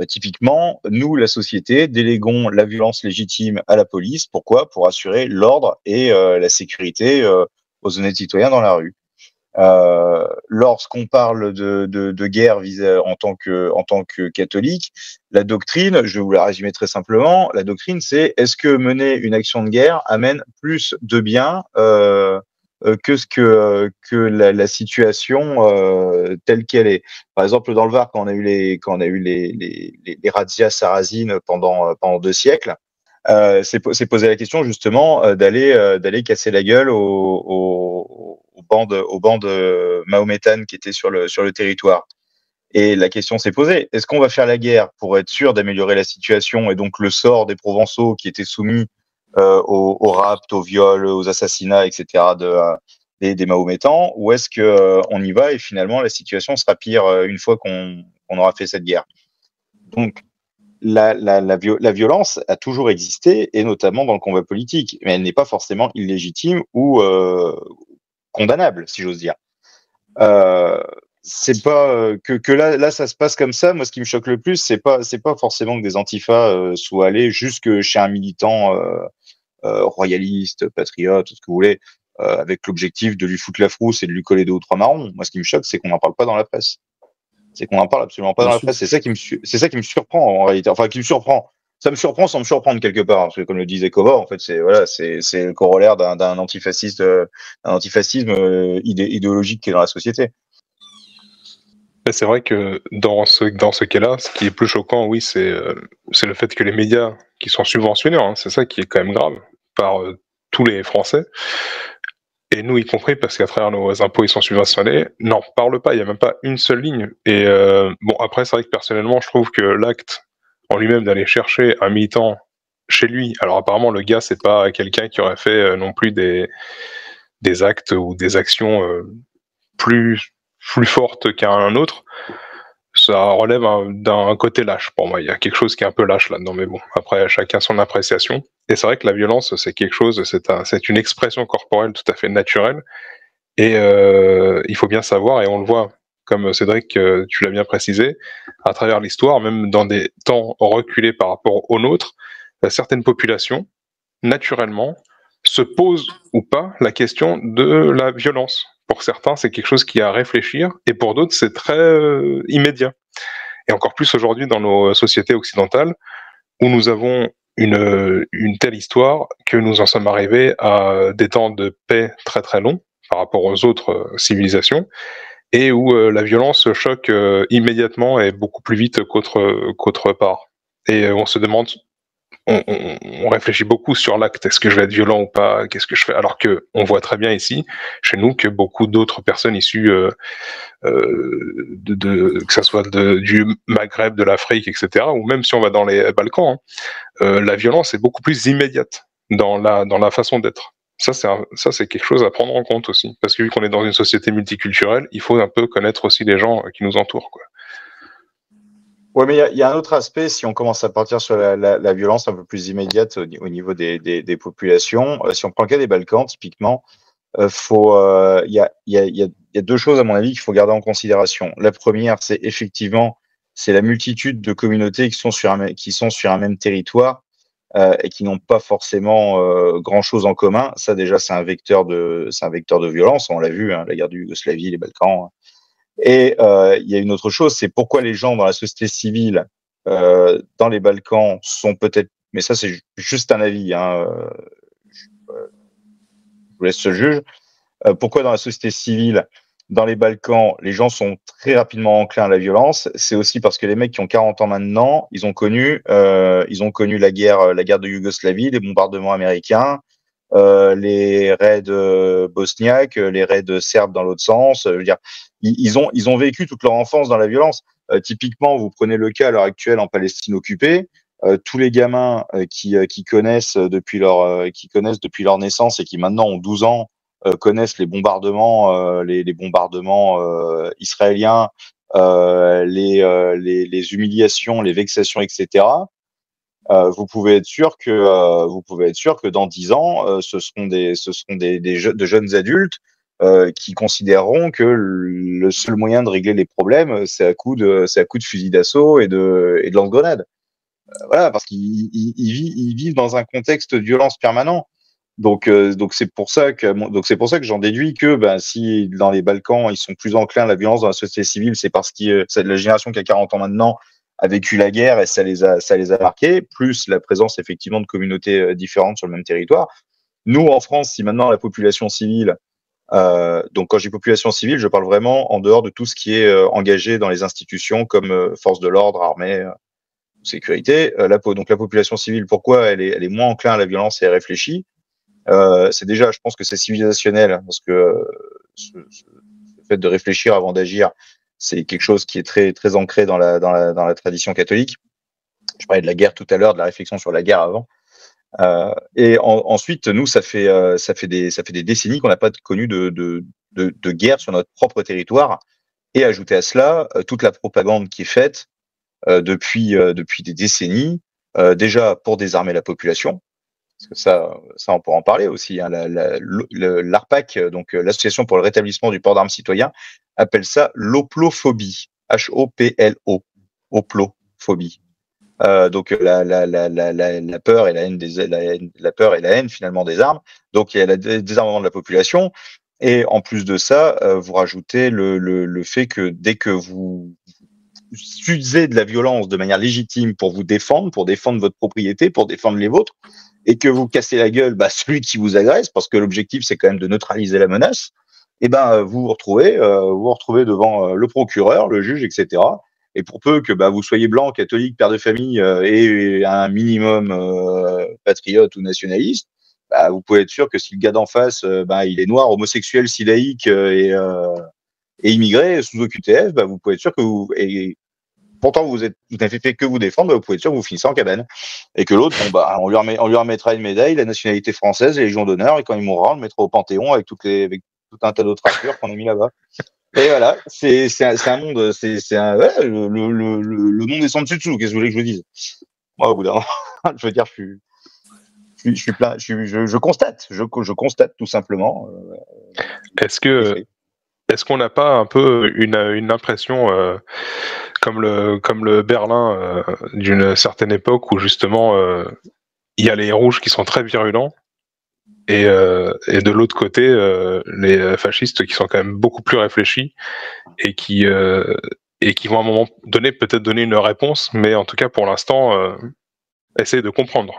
Typiquement, nous, la société, déléguons la violence légitime à la police. Pourquoi? Pour assurer l'ordre et la sécurité aux honnêtes citoyens dans la rue. Lorsqu'on parle de guerre en tant que catholique, la doctrine, je vais vous la résumer très simplement, la doctrine c'est: est-ce que mener une action de guerre amène plus de bien que la situation telle qu'elle est. Par exemple, dans le Var, quand on a eu les razzias sarrasines pendant 2 siècles, c'est posé la question justement d'aller casser la gueule aux bandes mahométanes qui étaient sur le territoire. Et la question s'est posée: est-ce qu'on va faire la guerre pour être sûr d'améliorer la situation et donc le sort des Provençaux qui étaient soumis au rapt, au viol, aux assassinats, etc. des Mahométans, ou est-ce que on y va et finalement la situation sera pire une fois qu'on aura fait cette guerre? Donc la violence a toujours existé, et notamment dans le combat politique, mais elle n'est pas forcément illégitime ou condamnable, si j'ose dire. C'est pas que là ça se passe comme ça. Moi, ce qui me choque le plus, c'est pas forcément que des antifas soient allés jusque chez un militant royaliste, patriote, tout ce que vous voulez, avec l'objectif de lui foutre la frousse et de lui coller 2 ou 3 marrons. Moi, ce qui me choque, c'est qu'on n'en parle pas dans la presse. C'est qu'on n'en parle absolument pas dans la presse. C'est ça qui me surprend en réalité. Enfin, qui me surprend. Ça me surprend sans me surprendre quelque part, parce que comme le disait Kova, en fait, c'est le corollaire d'un antifascisme idéologique qui est dans la société. C'est vrai que dans ce cas-là, ce qui est plus choquant, oui, c'est le fait que les médias qui sont subventionnés, c'est ça qui est quand même grave, par tous les Français, et nous y compris, parce qu'à travers nos impôts, ils sont subventionnés, n'en parle pas, il n'y a même pas une seule ligne. Et bon, après, c'est vrai que personnellement, je trouve que l'acte en lui-même d'aller chercher un militant chez lui, alors apparemment, le gars, c'est pas quelqu'un qui aurait fait non plus des actes ou des actions plus fortes qu'un autre, ça relève d'un côté lâche pour moi. Il y a quelque chose qui est un peu lâche là-dedans, mais bon, après, chacun son appréciation. Et c'est vrai que la violence, c'est quelque chose, c'est une expression corporelle tout à fait naturelle. Et il faut bien savoir, et on le voit, comme Cédric, tu l'as bien précisé, à travers l'histoire, même dans des temps reculés par rapport aux nôtres, certaines populations, naturellement, se posent ou pas la question de la violence. Pour certains, c'est quelque chose qui a à réfléchir, et pour d'autres, c'est très immédiat. Et encore plus aujourd'hui dans nos sociétés occidentales, où nous avons une telle histoire que nous en sommes arrivés à des temps de paix très très longs par rapport aux autres civilisations, et où la violence choque immédiatement et beaucoup plus vite qu'autre part. Et on se demande, on réfléchit beaucoup sur l'acte, est-ce que je vais être violent ou pas, qu'est-ce que je fais, alors que on voit très bien ici, chez nous, que beaucoup d'autres personnes issues que ça soit du Maghreb, de l'Afrique, etc., ou même si on va dans les Balkans, la violence est beaucoup plus immédiate dans la façon d'être. Ça, c'est quelque chose à prendre en compte aussi. Parce que vu qu'on est dans une société multiculturelle, il faut un peu connaître aussi les gens qui nous entourent, quoi. Ouais, mais il y a un autre aspect, si on commence à partir sur la violence un peu plus immédiate au niveau des populations. Si on prend le cas des Balkans, typiquement, il y a deux choses, à mon avis, qu'il faut garder en considération. La première, c'est effectivement, c'est la multitude de communautés qui sont sur un même territoire et qui n'ont pas forcément grand-chose en commun. Ça, déjà, c'est un vecteur de violence. On l'a vu, hein, la guerre du Yougoslavie, les Balkans. Et il y a une autre chose, c'est pourquoi les gens dans la société civile dans les Balkans sont peut-être, mais ça c'est juste un avis, hein, je vous laisse ce juge. Pourquoi dans la société civile dans les Balkans, les gens sont très rapidement enclins à la violence? C'est aussi parce que les mecs qui ont 40 ans maintenant, ils ont connu la guerre de Yougoslavie, les bombardements américains, les raids bosniaques, les raids serbes dans l'autre sens. Je veux dire, ils ont vécu toute leur enfance dans la violence. Typiquement, vous prenez le cas à l'heure actuelle en Palestine occupée, tous les gamins qui connaissent depuis leur naissance et qui maintenant ont 12 ans connaissent les bombardements israéliens, les humiliations, les vexations, etc. Vous pouvez être sûr que dans 10 ans, ce seront de jeunes adultes qui considéreront que le seul moyen de régler les problèmes, c'est à coup de fusil d'assaut et de lance-grenade. Voilà, parce qu'ils vivent dans un contexte de violence permanent. Donc c'est pour ça que j'en déduis que si dans les Balkans ils sont plus enclins à la violence dans la société civile, c'est parce que c'est la génération qui a 40 ans maintenant a vécu la guerre et ça les a marqués, plus la présence effectivement de communautés différentes sur le même territoire. Nous en France, si maintenant la population civile, donc quand je dis population civile, je parle vraiment en dehors de tout ce qui est engagé dans les institutions comme forces de l'ordre, armée, sécurité. Donc la population civile, pourquoi elle est moins enclin à la violence et elle réfléchit? C'est déjà, je pense que c'est civilisationnel, parce que ce fait de réfléchir avant d'agir, c'est quelque chose qui est très très ancré dans la tradition catholique. Je parlais de la guerre tout à l'heure, de la réflexion sur la guerre avant. Et ensuite, nous, ça fait des décennies qu'on n'a pas connu de guerre sur notre propre territoire. Et ajouter à cela toute la propagande qui est faite depuis des décennies, déjà pour désarmer la population. Parce que ça, on pourra en parler aussi. Hein. L'ARPAC, donc l'Association pour le rétablissement du port d'armes citoyen, appelle ça l'oplophobie. H-O-P-L-O. Oplophobie. Donc la peur et la haine la peur et la haine finalement des armes. Donc il y a le désarmement de la population. Et en plus de ça, vous rajoutez le fait que dès que vous usez de la violence de manière légitime pour vous défendre, pour défendre votre propriété, pour défendre les vôtres, et que vous cassez la gueule celui qui vous agresse, parce que l'objectif c'est quand même de neutraliser la menace, et vous vous retrouvez devant le procureur, le juge, etc. Et pour peu que vous soyez blanc, catholique, père de famille et un minimum patriote ou nationaliste, bah, vous pouvez être sûr que si le gars d'en face, bah, il est noir, homosexuel, silaïque et immigré sous OQTF, bah, vous pouvez être sûr que et pourtant vous n'avez fait que vous défendre, bah, vous pouvez être sûr que vous finissez en cabane. Et que l'autre, bon, bah, on lui remettra une médaille, la nationalité française, la Légion d'honneur, et quand il mourra, on le mettra au Panthéon avec avec tout un tas d'autres rappeurs qu'on a mis là-bas. Et voilà, c'est un monde, ouais, le monde est sans dessus-dessous, qu'est-ce que vous voulez que je vous dise? Moi, au bout d'un moment, je veux dire, je suis plein, je constate, je constate tout simplement. Est-ce qu'on n'a pas un peu une impression comme le Berlin d'une certaine époque où justement il y a les rouges qui sont très virulents et de l'autre côté les fascistes qui sont quand même beaucoup plus réfléchis et qui vont à un moment donné peut-être donner une réponse, mais en tout cas pour l'instant essayer de comprendre.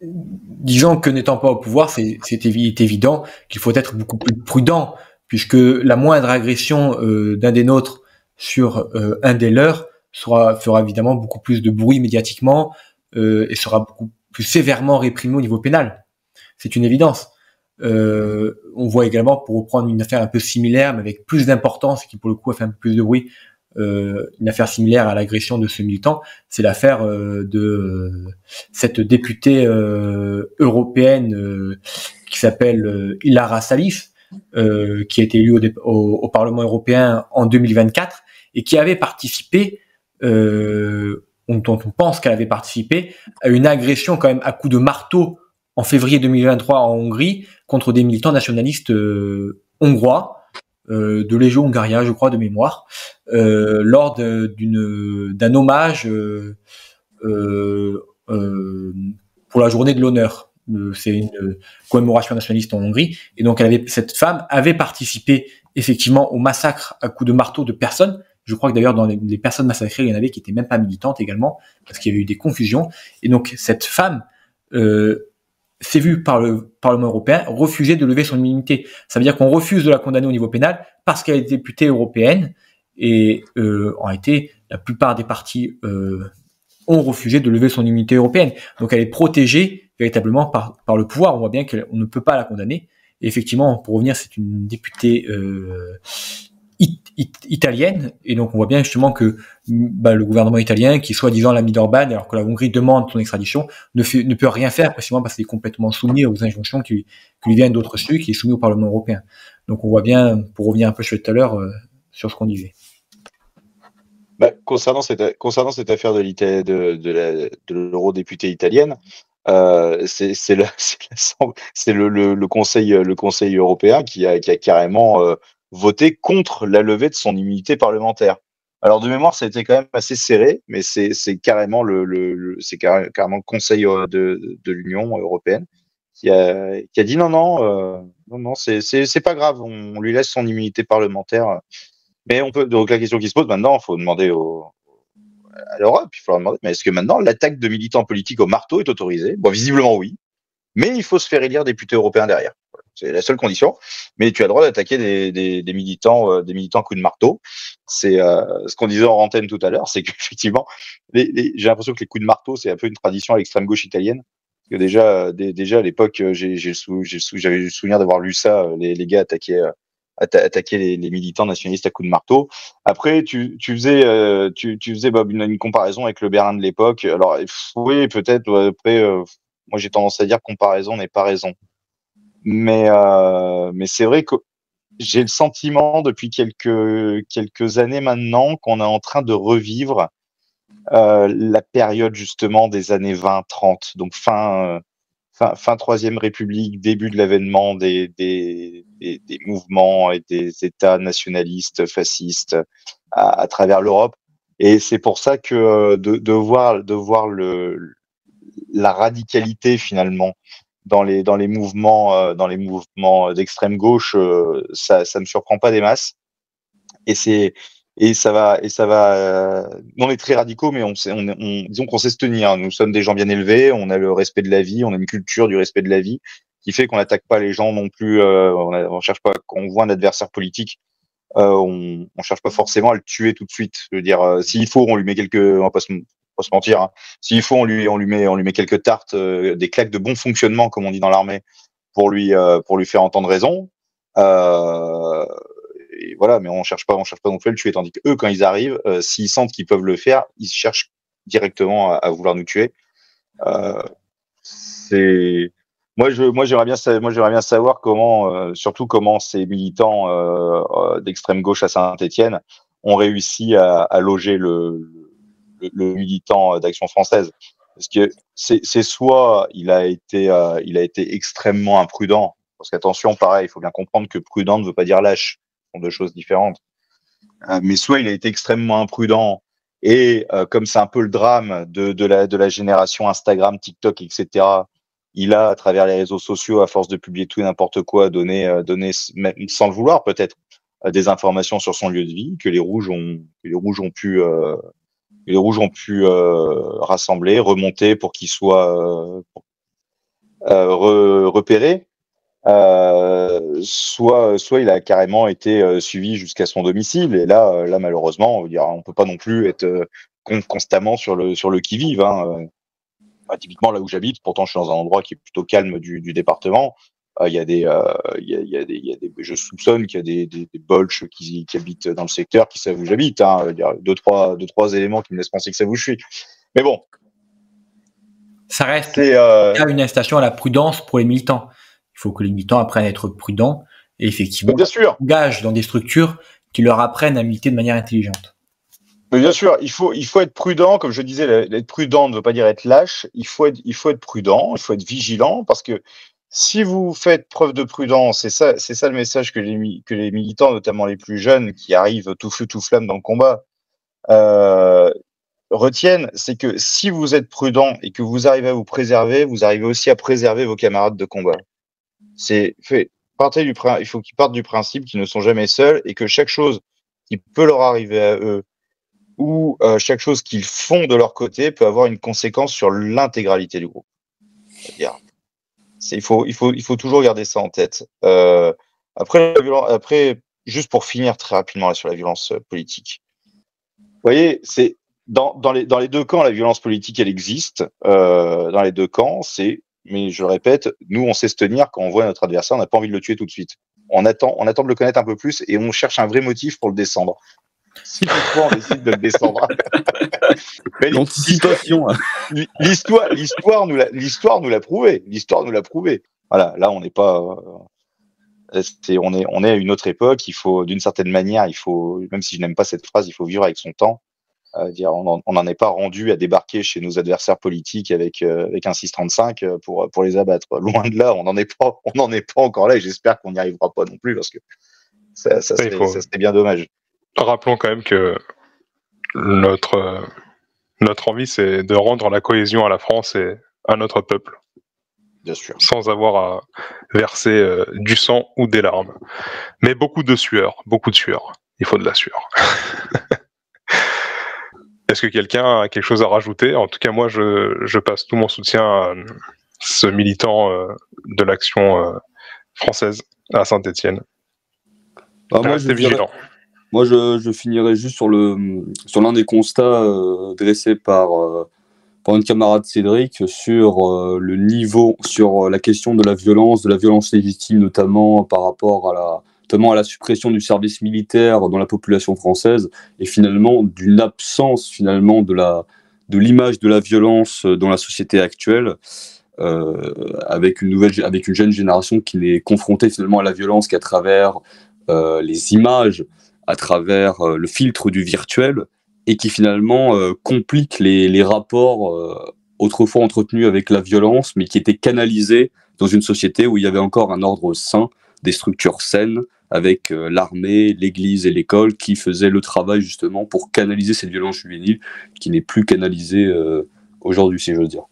Disons que n'étant pas au pouvoir, c'est évident qu'il faut être beaucoup plus prudent, puisque la moindre agression d'un des nôtres sur un des leurs fera évidemment beaucoup plus de bruit médiatiquement et sera beaucoup plus sévèrement réprimé au niveau pénal. C'est une évidence. On voit également, pour reprendre une affaire un peu similaire, mais avec plus d'importance et qui pour le coup a fait un peu plus de bruit, une affaire similaire à l'agression de ce militant, c'est l'affaire de cette députée européenne qui s'appelle Ilara Salif, qui a été élue au Parlement européen en 2024 et qui avait participé, dont on pense qu'elle avait participé à une agression quand même à coups de marteau en février 2023 en Hongrie contre des militants nationalistes hongrois. De Légio Hungaria, je crois, de mémoire, lors d'un hommage pour la journée de l'honneur. C'est une commémoration nationaliste en Hongrie, et donc cette femme avait participé effectivement au massacre à coups de marteau de personnes. Je crois que d'ailleurs dans les personnes massacrées, il y en avait qui étaient même pas militantes également, parce qu'il y avait eu des confusions. Et donc cette femme s'est vue par le Parlement européen refuser de lever son immunité. Ça veut dire qu'on refuse de la condamner au niveau pénal parce qu'elle est députée européenne, et en réalité, la plupart des partis ont refusé de lever son immunité européenne. Donc elle est protégée véritablement par le pouvoir. On voit bien qu'on ne peut pas la condamner. Et effectivement, pour revenir, c'est une députée italienne, et donc on voit bien justement que le gouvernement italien, qui soi-disant l'a mis d'Orban, alors que la Hongrie demande son extradition, ne peut rien faire précisément parce qu'il est complètement soumis aux injonctions qui lui viennent d'autres cieux, qui est soumis au Parlement européen. Donc on voit bien, pour revenir un peu sur tout à l'heure, sur ce qu'on disait. Concernant cette affaire de l'eurodéputée italienne, c'est le Conseil européen qui a carrément voté contre la levée de son immunité parlementaire. Alors de mémoire, ça a été quand même assez serré, mais c'est carrément le Conseil de l'Union européenne qui a dit non, c'est pas grave, on lui laisse son immunité parlementaire. Mais donc la question qui se pose maintenant, il faut demander à l'Europe, il faut leur demander, mais est-ce que maintenant l'attaque de militants politiques au marteau est autorisée? Bon, visiblement oui, mais il faut se faire élire député européen derrière. C'est la seule condition. Mais tu as le droit d'attaquer des militants à coups de marteau. C'est ce qu'on disait en antenne tout à l'heure, c'est qu'effectivement, j'ai l'impression que les coups de marteau, c'est un peu une tradition à l'extrême gauche italienne. Parce que déjà à l'époque, j'avais le souvenir d'avoir lu ça, les gars attaquer les militants nationalistes à coups de marteau. Après, tu faisais Bob, une comparaison avec le Berlin de l'époque. Alors oui, peut-être. Après, moi j'ai tendance à dire comparaison n'est pas raison. Mais c'est vrai que j'ai le sentiment depuis quelques années maintenant qu'on est en train de revivre la période justement des années 20-30, donc fin Troisième République, début de l'avènement des mouvements et des États nationalistes, fascistes à travers l'Europe. Et c'est pour ça que de voir la radicalité finalement dans les mouvements d'extrême gauche, ça me surprend pas des masses. Et ça va. On est très radicaux, mais disons qu'on sait se tenir. Nous sommes des gens bien élevés. On a le respect de la vie. On a une culture du respect de la vie qui fait qu'on n'attaque pas les gens non plus. On cherche pas. Quand on voit un adversaire politique, on cherche pas forcément à le tuer tout de suite. Je veux dire, s'il faut, on lui met on va pas Faut se mentir. Hein. S'il faut, on lui met quelques tartes, des claques de bon fonctionnement, comme on dit dans l'armée, pour lui faire entendre raison. Et voilà, mais on cherche pas non plus à le tuer. Tandis que eux, quand ils arrivent, s'ils sentent qu'ils peuvent le faire, ils cherchent directement à vouloir nous tuer. Moi j'aimerais bien savoir surtout comment ces militants d'extrême gauche à Saint-Étienne ont réussi à loger le militant d'Action française, parce que c'est soit il a été extrêmement imprudent, parce qu'attention, pareil, il faut bien comprendre que prudent ne veut pas dire lâche, ce sont deux choses différentes. Mais soit il a été extrêmement imprudent et comme c'est un peu le drame de la génération Instagram, TikTok, etc. Il a, à travers les réseaux sociaux, à force de publier tout et n'importe quoi, donné même sans le vouloir peut-être, des informations sur son lieu de vie que les rouges ont pu rassembler, remonter pour qu'il soit repéré. Soit il a carrément été suivi jusqu'à son domicile, et là malheureusement on peut pas non plus être constamment sur le qui-vive. Hein. Typiquement là où j'habite, pourtant je suis dans un endroit qui est plutôt calme du département. Il y a des je soupçonne qu'il y a des bolches qui habitent dans le secteur qui savent où j'habite. Hein. Il y a deux trois éléments qui me laissent penser que ça vous suit. Mais bon, ça reste une incitation à la prudence pour les militants. Il faut que les militants apprennent à être prudents et effectivement s'engagent dans des structures qui leur apprennent à militer de manière intelligente. Mais bien sûr, il faut être prudent. Comme je disais, être prudent ne veut pas dire être lâche. Il faut être prudent, il faut être vigilant, parce que si vous faites preuve de prudence, c'est ça le message que les militants, notamment les plus jeunes, qui arrivent tout feu tout flamme dans le combat, retiennent, c'est que si vous êtes prudent et que vous arrivez à vous préserver, vous arrivez aussi à préserver vos camarades de combat. Il faut qu'ils partent du principe qu'ils ne sont jamais seuls et que chaque chose qui peut leur arriver à eux ou chaque chose qu'ils font de leur côté peut avoir une conséquence sur l'intégralité du groupe. C'est-à-dire, il faut toujours garder ça en tête. Après, juste pour finir très rapidement là, sur la violence politique. Vous voyez, c'est dans les deux camps, la violence politique, elle existe. Dans les deux camps, mais je le répète, nous, on sait se tenir quand on voit notre adversaire, on n'a pas envie de le tuer tout de suite. On attend de le connaître un peu plus et on cherche un vrai motif pour le descendre. Si toutefois on décide de le descendre. L'anticipation. L'histoire nous l'a prouvé. L'histoire nous l'a prouvé. Voilà, là on n'est pas. On est à une autre époque. Il faut, d'une certaine manière, même si je n'aime pas cette phrase, il faut vivre avec son temps. On n'en est pas rendu à débarquer chez nos adversaires politiques avec un 635 pour les abattre. Loin de là, on n'en est pas encore là, et j'espère qu'on n'y arrivera pas non plus, parce que ça serait bien dommage. Rappelons quand même que notre envie, c'est de rendre la cohésion à la France et à notre peuple. Bien sûr. Sans avoir à verser du sang ou des larmes. Mais beaucoup de sueur. Il faut de la sueur. Est-ce que quelqu'un a quelque chose à rajouter ? En tout cas, moi, je passe tout mon soutien à ce militant de l'Action française à Saint-Étienne. Restez vigilant. Moi, je finirai juste sur l'un des constats dressés par notre camarade Cédric sur le niveau, sur la question de la violence légitime, notamment par rapport à la suppression du service militaire dans la population française, et finalement d'une absence finalement de l'image de la violence dans la société actuelle, avec une jeune génération qui n'est confrontée finalement à la violence qu'à travers les images, à travers le filtre du virtuel, et qui finalement complique les rapports autrefois entretenus avec la violence, mais qui étaient canalisés dans une société où il y avait encore un ordre sain, des structures saines, avec l'armée, l'église et l'école qui faisaient le travail justement pour canaliser cette violence juvénile qui n'est plus canalisée aujourd'hui, si j'ose dire.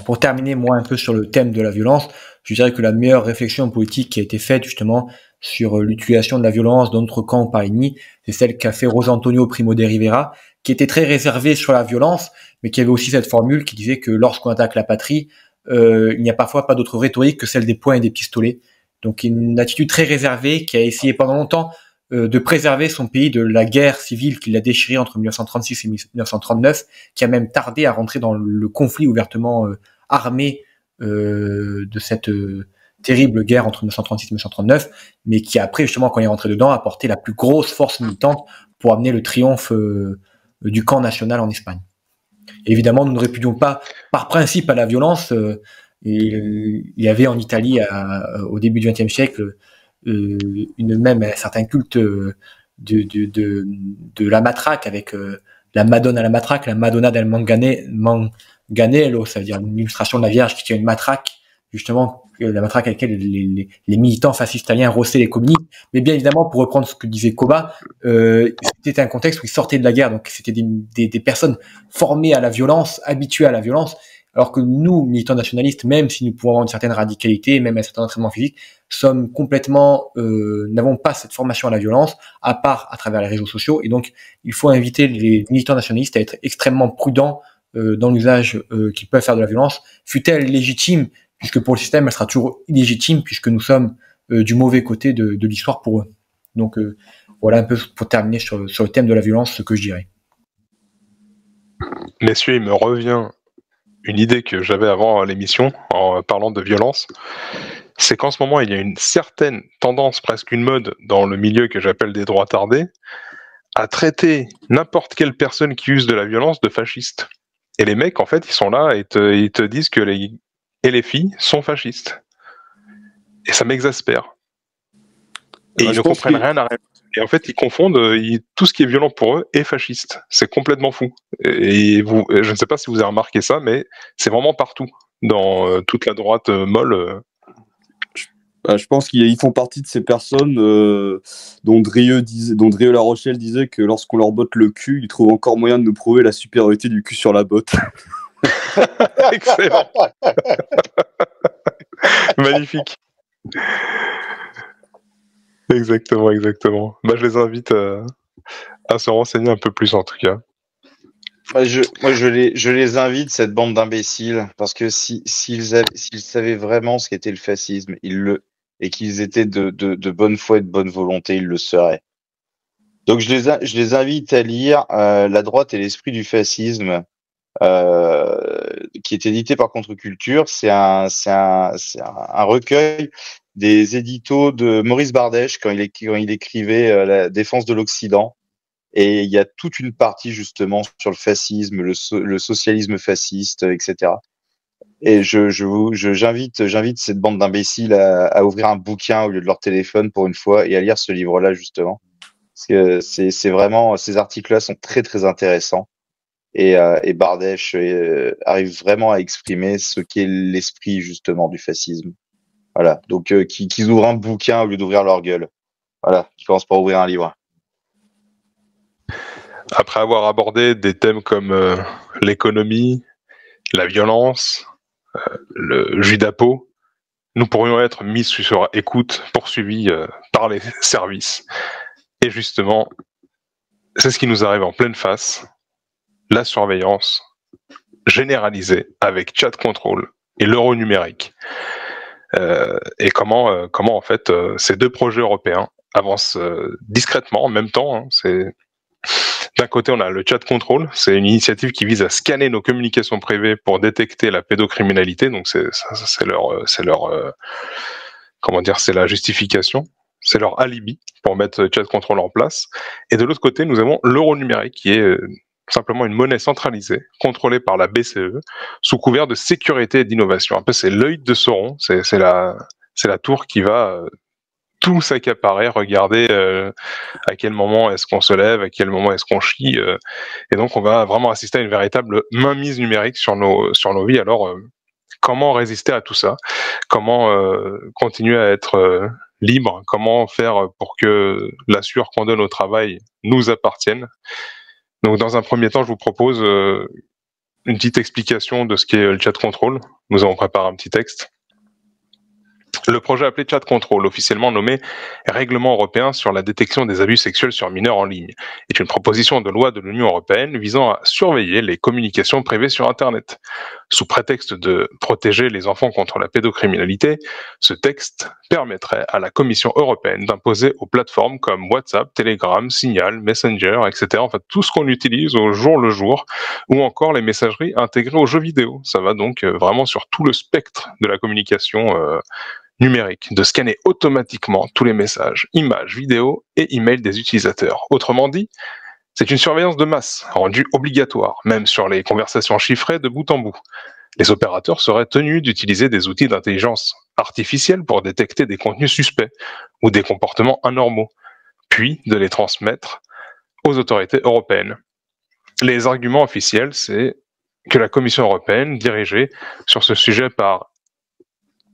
Pour terminer, moi, un peu sur le thème de la violence, je dirais que la meilleure réflexion politique qui a été faite justement sur l'utilisation de la violence dans notre camp au Parigny, c'est celle qu'a fait José Antonio Primo de Rivera, qui était très réservé sur la violence, mais qui avait aussi cette formule qui disait que lorsqu'on attaque la patrie, il n'y a parfois pas d'autre rhétorique que celle des poings et des pistolets. Donc une attitude très réservée qui a essayé pendant longtemps de préserver son pays de la guerre civile qui l'a déchiré entre 1936 et 1939, qui a même tardé à rentrer dans le conflit ouvertement armé de cette terrible guerre entre 1936 et 1939, mais qui après, justement, quand il est rentré dedans, a apporté la plus grosse force militante pour amener le triomphe du camp national en Espagne. Et évidemment, nous ne répudions pas, par principe, à la violence. Il y avait en Italie, au début du XXe siècle, même un certain culte de la matraque, avec la Madonna à la matraque, la Madonna del Manganello, ça veut dire une illustration de la Vierge qui tient une matraque, justement, la matraque avec laquelle les militants fascistes italiens rossaient les communistes. Mais bien évidemment, pour reprendre ce que disait Koba, c'était un contexte où ils sortaient de la guerre, donc c'était des personnes formées à la violence, habituées à la violence, alors que nous, militants nationalistes, même si nous pouvons avoir une certaine radicalité, même un certain entraînement physique, sommes complètement, n'avons pas cette formation à la violence, à part à travers les réseaux sociaux, et donc il faut inviter les militants nationalistes à être extrêmement prudents dans l'usage qu'ils peuvent faire de la violence, fût-elle légitime, puisque pour le système, elle sera toujours illégitime, puisque nous sommes du mauvais côté de l'histoire pour eux. Donc voilà un peu pour terminer sur le thème de la violence, ce que je dirais. Messieurs, il me revient une idée que j'avais avant l'émission, en parlant de violence, c'est qu'en ce moment, il y a une certaine tendance, presque une mode, dans le milieu que j'appelle des droits tardés, à traiter n'importe quelle personne qui use de la violence de fasciste. Et les mecs, en fait, ils sont là et ils te disent que les filles sont fascistes. Et ça m'exaspère. Et ils ne comprennent rien à rien. Et en fait, ils confondent tout ce qui est violent pour eux est fasciste. C'est complètement fou. Et je ne sais pas si vous avez remarqué ça, mais c'est vraiment partout, dans toute la droite molle. Je pense qu'ils font partie de ces personnes dont Drieux La Rochelle disait que lorsqu'on leur botte le cul, ils trouvent encore moyen de nous prouver la supériorité du cul sur la botte. Excellent. Magnifique. Exactement. Je les invite à se renseigner un peu plus, en tout cas. Je les invite, cette bande d'imbéciles, parce que s'ils savaient vraiment ce qu'était le fascisme, et qu'ils étaient de bonne foi et de bonne volonté, ils le seraient. Donc je les invite à lire La droite et l'esprit du fascisme, qui est édité par Contre-Culture. C'est un recueil des éditos de Maurice Bardèche quand il écrivait La défense de l'Occident. Et il y a toute une partie justement sur le fascisme, le socialisme fasciste, etc. Et j'invite cette bande d'imbéciles à ouvrir un bouquin au lieu de leur téléphone pour une fois et à lire ce livre-là justement. Parce que c'est vraiment, ces articles-là sont très très intéressants. Et Bardèche arrive vraiment à exprimer ce qu'est l'esprit justement du fascisme. Voilà. Donc qu'ils ouvrent un bouquin au lieu d'ouvrir leur gueule. Voilà. Qu'ils commencent par ouvrir un livre. Après avoir abordé des thèmes comme l'économie, la violence, le judapo, nous pourrions être mis sur écoute, poursuivis par les services. Et justement, c'est ce qui nous arrive en pleine face, la surveillance généralisée avec chat control et l'euro numérique. Et comment en fait ces deux projets européens avancent discrètement en même temps. Hein, d'un côté, on a le chat control, c'est une initiative qui vise à scanner nos communications privées pour détecter la pédocriminalité. Donc c'est la justification, c'est leur alibi pour mettre chat control en place. Et de l'autre côté, nous avons l'euro numérique qui est simplement une monnaie centralisée, contrôlée par la BCE, sous couvert de sécurité et d'innovation. Un peu, c'est l'œil de Sauron, c'est la tour qui va tout s'accaparer, regarder à quel moment est-ce qu'on se lève, à quel moment est-ce qu'on chie, et donc on va vraiment assister à une véritable mainmise numérique sur nos vies. Alors, comment résister à tout ça? Comment continuer à être libre? Comment faire pour que la sueur qu'on donne au travail nous appartienne? Donc, dans un premier temps, je vous propose une petite explication de ce qu'est le chat control. Nous avons préparé un petit texte. Le projet appelé Chat Control, officiellement nommé Règlement européen sur la détection des abus sexuels sur mineurs en ligne, est une proposition de loi de l'Union européenne visant à surveiller les communications privées sur Internet. Sous prétexte de protéger les enfants contre la pédocriminalité, ce texte permettrait à la Commission européenne d'imposer aux plateformes comme WhatsApp, Telegram, Signal, Messenger, etc., enfin tout ce qu'on utilise au jour le jour, ou encore les messageries intégrées aux jeux vidéo. Ça va donc vraiment sur tout le spectre de la communication numérique, de scanner automatiquement tous les messages, images, vidéos et emails des utilisateurs. Autrement dit, c'est une surveillance de masse, rendue obligatoire, même sur les conversations chiffrées de bout en bout. Les opérateurs seraient tenus d'utiliser des outils d'intelligence artificielle pour détecter des contenus suspects ou des comportements anormaux, puis de les transmettre aux autorités européennes. Les arguments officiels, c'est que la Commission européenne, dirigée sur ce sujet par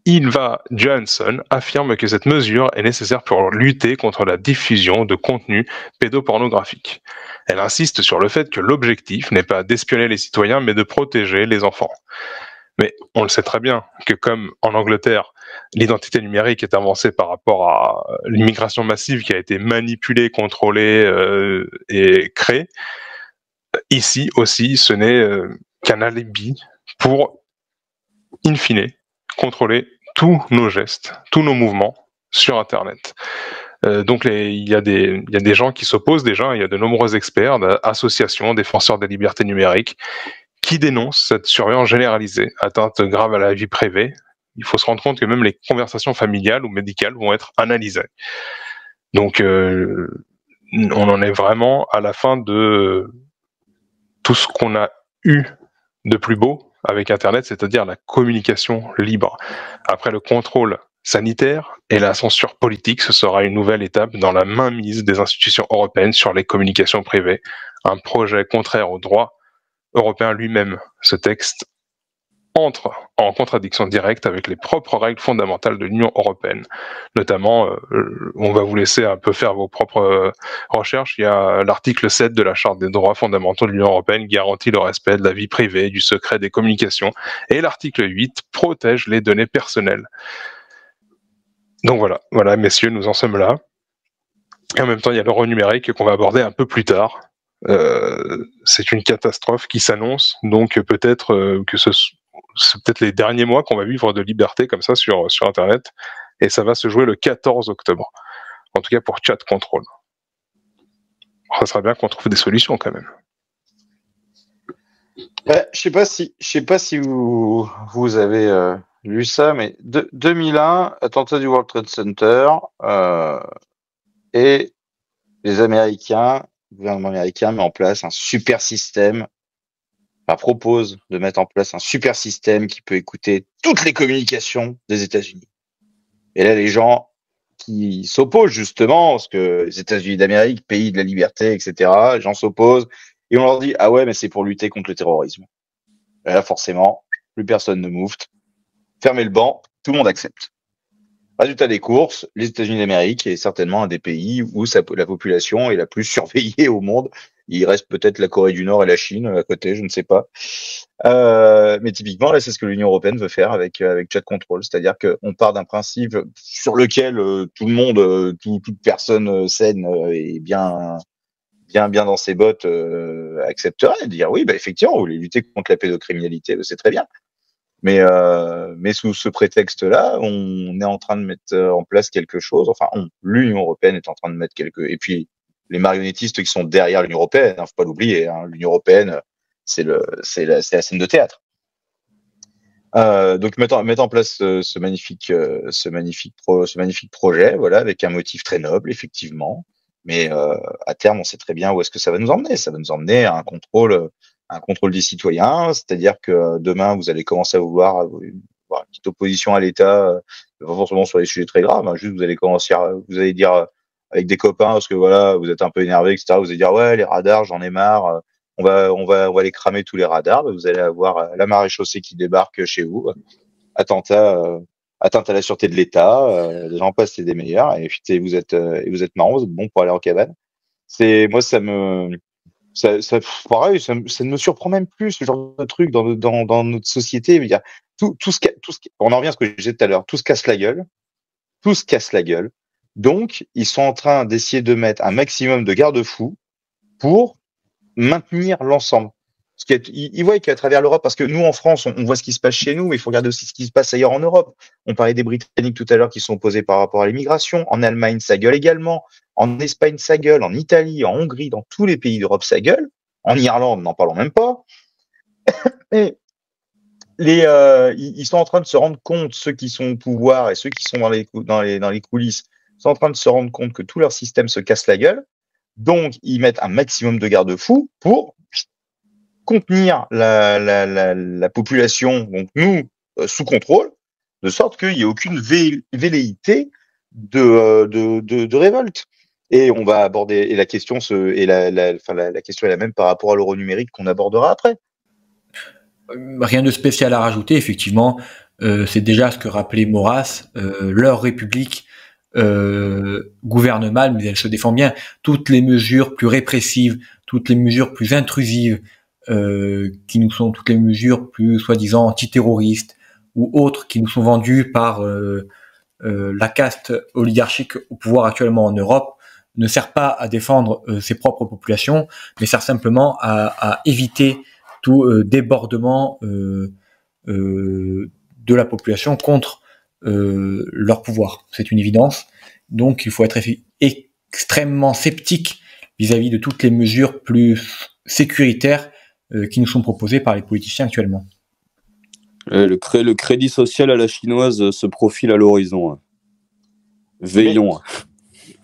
Ylva Johansson, affirme que cette mesure est nécessaire pour lutter contre la diffusion de contenus pédopornographiques. Elle insiste sur le fait que l'objectif n'est pas d'espionner les citoyens, mais de protéger les enfants. Mais on le sait très bien que comme en Angleterre, l'identité numérique est avancée par rapport à l'immigration massive qui a été manipulée, contrôlée et créée, ici aussi, ce n'est qu'un alibi pour, in fine, contrôler tous nos gestes, tous nos mouvements sur Internet. Donc il y a des gens qui s'opposent déjà, il y a de nombreux experts, associations, défenseurs des libertés numériques, qui dénoncent cette surveillance généralisée, atteinte grave à la vie privée. Il faut se rendre compte que même les conversations familiales ou médicales vont être analysées. Donc on en est vraiment à la fin de tout ce qu'on a eu de plus beau avec Internet, c'est-à-dire la communication libre. Après le contrôle sanitaire et la censure politique, ce sera une nouvelle étape dans la mainmise des institutions européennes sur les communications privées, un projet contraire au droit européen lui-même. Ce texte entre en contradiction directe avec les propres règles fondamentales de l'Union européenne. Notamment, on va vous laisser un peu faire vos propres recherches, il y a l'article 7 de la Charte des droits fondamentaux de l'Union européenne qui garantit le respect de la vie privée, du secret des communications, et l'article 8 protège les données personnelles. Donc voilà, messieurs, nous en sommes là. Et en même temps, il y a l'euro numérique qu'on va aborder un peu plus tard. C'est une catastrophe qui s'annonce, donc peut-être que c'est peut-être les derniers mois qu'on va vivre de liberté comme ça sur Internet, et ça va se jouer le 14 octobre. En tout cas pour Chat Control. Ça serait bien qu'on trouve des solutions quand même. Je sais pas si vous avez lu ça, mais 2001, attentat du World Trade Center, et les Américains, le gouvernement américain met en place un super système, propose de mettre en place un super système qui peut écouter toutes les communications des États-Unis. Et là, les gens qui s'opposent justement, parce que les États-Unis d'Amérique, pays de la liberté, etc., les gens s'opposent, et on leur dit « Ah ouais, mais c'est pour lutter contre le terrorisme. » Et là, forcément, plus personne ne moufte. Fermez le banc, tout le monde accepte. Résultat des courses, les États-Unis d'Amérique est certainement un des pays où la population est la plus surveillée au monde. Il reste peut-être la Corée du Nord et la Chine à côté, je ne sais pas. Mais typiquement, là, c'est ce que l'Union européenne veut faire avec Chat Control. C'est-à-dire qu'on part d'un principe sur lequel tout le monde, toute personne saine et bien dans ses bottes accepterait de dire oui, effectivement, vous voulez lutter contre la pédocriminalité, c'est très bien. Mais sous ce prétexte-là, on est en train de mettre en place quelque chose. Enfin, l'Union européenne est en train de mettre et puis les marionnettistes qui sont derrière l'Union européenne, faut pas l'oublier. L'Union européenne, c'est la scène de théâtre. Donc mettre en place ce magnifique projet, voilà, avec un motif très noble, effectivement. Mais à terme, on sait très bien où est-ce que ça va nous emmener. Ça va nous emmener à un contrôle des citoyens, c'est-à-dire que demain, vous allez commencer à vouloir avoir une petite opposition à l'État, pas forcément sur des sujets très graves, juste vous allez dire avec des copains, parce que voilà, vous êtes un peu énervé, etc., vous allez dire ouais, les radars, j'en ai marre, on va les cramer tous les radars, vous allez avoir la maréchaussée qui débarque chez vous, atteinte à la sûreté de l'État, j'en passe, c'est des meilleurs, et puis vous êtes marrant, vous êtes bon pour aller en cabane. Moi, pareil, ça ne me surprend même plus, ce genre de truc dans notre société. on en revient à ce que je disais tout à l'heure, tout se casse la gueule, tout se casse la gueule. Donc, ils sont en train d'essayer de mettre un maximum de garde-fous pour maintenir l'ensemble. Ils voient qu'à travers l'Europe, parce que nous, en France, on voit ce qui se passe chez nous, mais il faut regarder aussi ce qui se passe ailleurs en Europe. On parlait des Britanniques tout à l'heure qui sont opposés par rapport à l'immigration. En Allemagne, ça gueule également. En Espagne, ça gueule. En Italie, en Hongrie, dans tous les pays d'Europe, ça gueule. En Irlande, n'en parlons même pas. Et ils sont en train de se rendre compte, ceux qui sont au pouvoir et ceux qui sont dans les coulisses, sont en train de se rendre compte que tout leur système se casse la gueule. Donc, ils mettent un maximum de garde-fous pour contenir la population, donc nous, sous contrôle, de sorte qu'il n'y ait aucune velléité de révolte. Et on va aborder, et la question la question est la même par rapport à l'euro numérique qu'on abordera après. Rien de spécial à rajouter, effectivement. C'est déjà ce que rappelait Maurras, leur république gouverne mal, mais elle se défend bien. Toutes les mesures plus répressives, toutes les mesures plus intrusives, qui nous sont toutes les mesures plus soi-disant antiterroristes ou autres qui nous sont vendues par la caste oligarchique au pouvoir actuellement en Europe, ne sert pas à défendre ses propres populations, mais sert simplement à éviter tout débordement de la population contre leur pouvoir. C'est une évidence. Donc il faut être extrêmement sceptique vis-à-vis de toutes les mesures plus sécuritaires qui nous sont proposées par les politiciens actuellement. Le crédit social à la chinoise se profile à l'horizon. Hein. Veillons.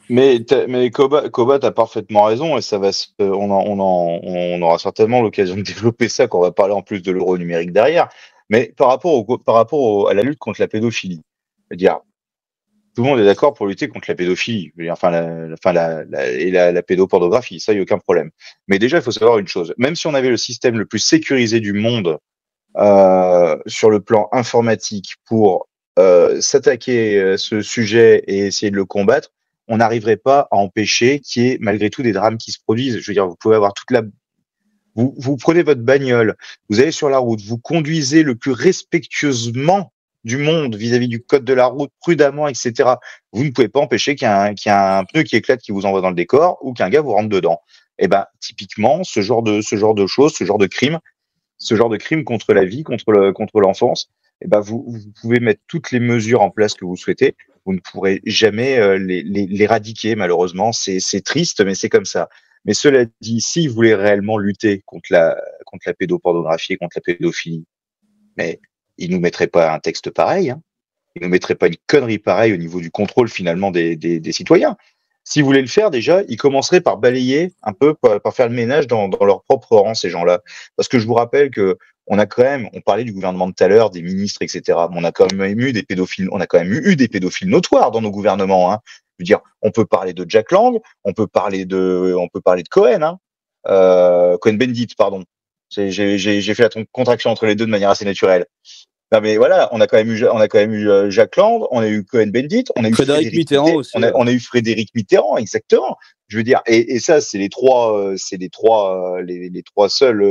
Mais Koba, t'as parfaitement raison, et ça va on aura certainement l'occasion de développer ça quand on va parler en plus de l'euro numérique derrière. Mais par rapport à la lutte contre la pédophilie, c'est-à-dire, tout le monde est d'accord pour lutter contre la pédophilie, la pédopornographie, ça, il n'y a aucun problème. Mais déjà, il faut savoir une chose. Même si on avait le système le plus sécurisé du monde, sur le plan informatique pour, s'attaquer à ce sujet et essayer de le combattre, on n'arriverait pas à empêcher qu'il y ait malgré tout des drames qui se produisent. Je veux dire, vous pouvez avoir vous prenez votre bagnole, vous allez sur la route, vous conduisez le plus respectueusement du monde vis-à-vis du code de la route, prudemment, etc. Vous ne pouvez pas empêcher qu'il y a un pneu qui éclate, qui vous envoie dans le décor, ou qu'un gars vous rentre dedans. Et ben, typiquement, ce genre de choses, ce genre de crime contre la vie, contre l'enfance, et ben vous pouvez mettre toutes les mesures en place que vous souhaitez. Vous ne pourrez jamais l'éradiquer, malheureusement. C'est triste, mais c'est comme ça. Mais cela dit, s'ils voulaient réellement lutter contre la pédopornographie et contre la pédophilie, mais ils nous mettraient pas un texte pareil, hein. Ils nous mettraient pas une connerie pareille au niveau du contrôle finalement des citoyens. S'ils voulaient le faire, déjà, ils commenceraient par balayer un peu, par faire le ménage dans leur propre rang, ces gens-là. Parce que je vous rappelle que on parlait du gouvernement de tout à l'heure, des ministres, etc. Mais on a quand même eu des pédophiles notoires dans nos gouvernements, hein. Je veux dire, on peut parler de Jack Lang, on peut parler de Cohen, hein. Cohen-Bendit, pardon. J'ai fait la contraction entre les deux de manière assez naturelle. Non mais voilà, on a quand même eu Jack Lang, on a eu Cohen-Bendit, on a eu Frédéric Mitterrand aussi. On a eu Frédéric Mitterrand, exactement. Je veux dire, et ça, c'est les trois seuls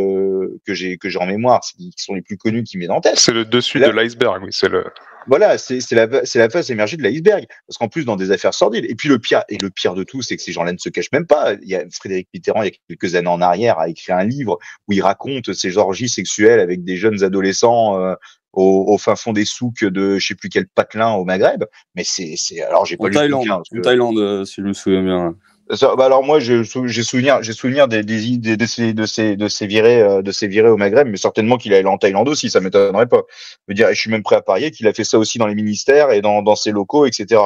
que j'ai en mémoire, qui sont les plus connus qui m'est en tête. C'est le dessus de l'iceberg, oui, c'est le. Voilà, c'est la face émergée de l'iceberg, parce qu'en plus dans des affaires sordides. Et puis le pire de tout, c'est que ces gens-là ne se cachent même pas. Il y a Frédéric Mitterrand, il y a quelques années en arrière, a écrit un livre où il raconte ses orgies sexuelles avec des jeunes adolescents au fin fond des souks de je sais plus quel patelin au Maghreb. Mais alors j'ai pas lu le bouquin. En Thaïlande, si je me souviens bien. Alors moi j'ai souvenir de ces virées au Maghreb, mais certainement qu'il allait en Thaïlande aussi, ça m'étonnerait pas. Je veux dire, je suis même prêt à parier qu'il a fait ça aussi dans les ministères et dans ses locaux, etc.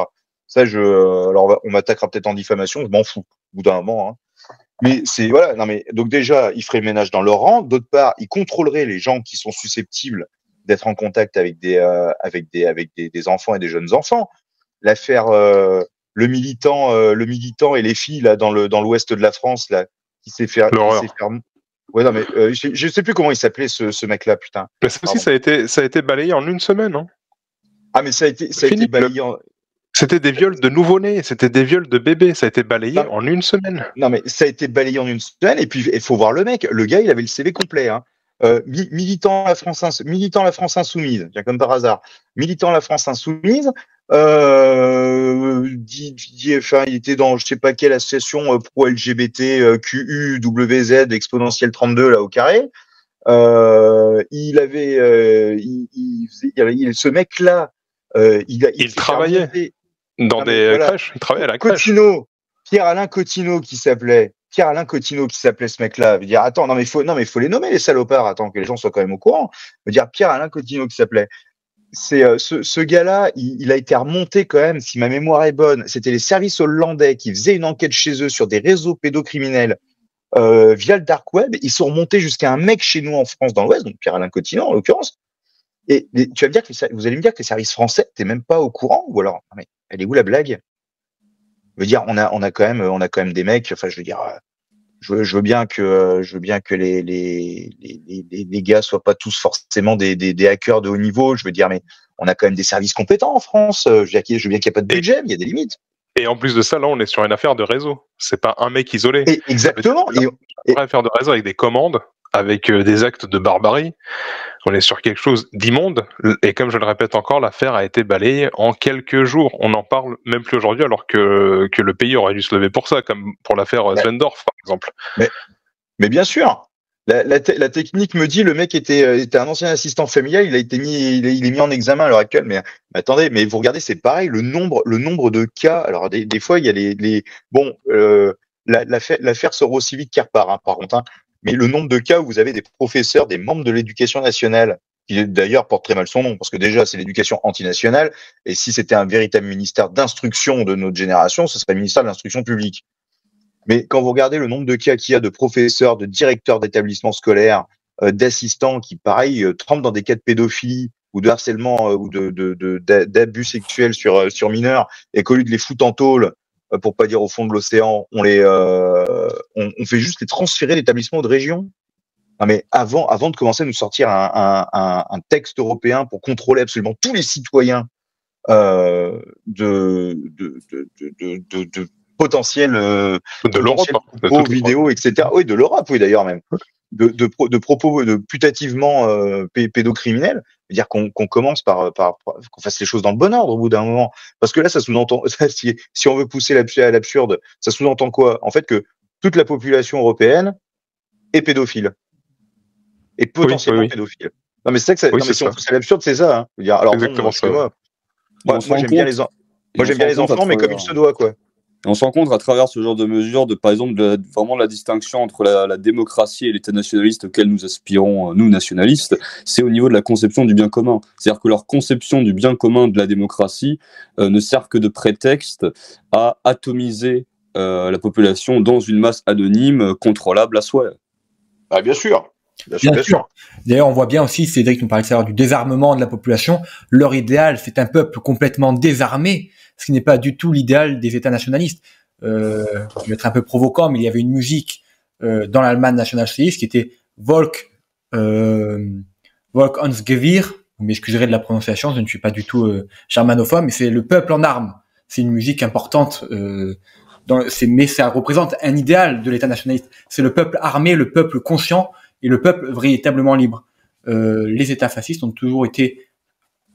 Ça, alors on m'attaquera peut-être en diffamation, je m'en fous au bout d'un moment, hein. Mais c'est voilà, non mais donc déjà il ferait le ménage dans leur rang. D'autre part, il contrôlerait les gens qui sont susceptibles d'être en contact avec des enfants et des jeunes enfants. L'affaire le militant et les filles là dans l'ouest de la France là qui s'est fait ouais non mais je sais plus comment il s'appelait ce mec là, putain. Mais ça aussi, ça a été balayé en une semaine, hein. Ah mais ça a été balayé C'était des viols de nouveau-nés, c'était des viols de bébés, ça a été balayé en une semaine. Non mais ça a été balayé en une semaine, et puis il faut voir le mec, le gars il avait le CV complet, hein. militant la France insoumise, tiens, comme par hasard, militant la France insoumise, enfin, il était dans je sais pas quelle association pro-LGBT QUWZ exponentielle 32 là au carré. Il avait, ce mec-là, il travaillait dans des crèches. Il travaillait à la crèche. Pierre-Alain Cotineau qui s'appelait ce mec-là. Veut dire, attends, non mais faut les nommer les salopards. Attends que les gens soient quand même au courant. Veut dire Pierre-Alain Cotineau qui s'appelait. C'est ce gars-là, il a été remonté quand même, si ma mémoire est bonne. C'était les services hollandais qui faisaient une enquête chez eux sur des réseaux pédocriminels. Via le dark web, ils sont remontés jusqu'à un mec chez nous en France dans l'Ouest, donc Pierre-Alain Cotineau en l'occurrence. Et tu vas me dire vous allez me dire que les services français, t'es même pas au courant, ou alors, mais elle est où la blague? Je veux dire, on a quand même des mecs. Enfin, je veux dire, je veux bien que les gars soient pas tous forcément des hackers de haut niveau. Je veux dire, mais on a quand même des services compétents en France. Je veux bien qu'il n'y a pas de budget, mais il y a des limites. Et en plus de ça, là, on est sur une affaire de réseau. C'est pas un mec isolé. Et exactement. Une affaire de réseau avec des commandes, avec des actes de barbarie. On est sur quelque chose d'immonde. Et comme je le répète encore, l'affaire a été balayée en quelques jours. On n'en parle même plus aujourd'hui, alors que le pays aurait dû se lever pour ça, comme pour l'affaire Svendorf, par exemple. Mais bien sûr. La technique me dit le mec était un ancien assistant familial, il est mis en examen à l'heure actuelle. Mais attendez, mais vous regardez, c'est pareil, le nombre de cas. Alors des fois il y a l'affaire sort aussi vite qu'il repart, hein, par contre. Hein, mais le nombre de cas où vous avez des professeurs, des membres de l'éducation nationale, qui d'ailleurs porte très mal son nom, parce que déjà c'est l'éducation antinationale, et si c'était un véritable ministère d'instruction de notre génération, ce serait le ministère de l'instruction publique. Mais quand vous regardez le nombre de cas qu'il y a de professeurs, de directeurs d'établissements scolaires, d'assistants qui, pareil, trempent dans des cas de pédophilie ou de harcèlement ou d'abus sexuels sur mineurs, et qu'au lieu de les foutre en tôle, pour pas dire au fond de l'océan, on fait juste les transférer d'établissements ou de régions. Non mais avant de commencer à nous sortir un texte européen pour contrôler absolument tous les citoyens de potentiel de l'Europe, propos, vidéos, etc. Oui, de l'Europe, oui d'ailleurs même. De propos pédativement pédocriminels, c'est-à-dire qu'on commence par qu'on fasse les choses dans le bon ordre au bout d'un moment. Parce que là, ça sous-entend, si on veut pousser à l'absurde, ça sous-entend quoi? En fait, que toute la population européenne est pédophile. Et potentiellement pédophile. Non, mais c'est ça que si on pousse à l'absurde, c'est ça. Hein. Je veux dire, alors, exactement ça. Moi j'aime bien les enfants, mais comme il se doit, quoi. On se rend compte à travers ce genre de mesures, par exemple, vraiment la distinction entre la démocratie et l'État nationaliste auquel nous aspirons, nous nationalistes, c'est au niveau de la conception du bien commun. C'est-à-dire que leur conception du bien commun de la démocratie ne sert que de prétexte à atomiser la population dans une masse anonyme contrôlable à soi. Ah, bien sûr. Bien sûr. D'ailleurs, on voit bien aussi, Cédric nous parlait tout à l'heure du désarmement de la population. Leur idéal, c'est un peuple complètement désarmé, ce qui n'est pas du tout l'idéal des États nationalistes. Je vais être un peu provocant, mais il y avait une musique dans l'Allemagne national-socialiste qui était Volk ans Gewirr. Vous m'excuserez de la prononciation, je ne suis pas du tout germanophone, mais c'est le peuple en armes. C'est une musique importante, mais ça représente un idéal de l'État nationaliste. C'est le peuple armé, le peuple conscient et le peuple véritablement libre. Les États fascistes ont toujours été,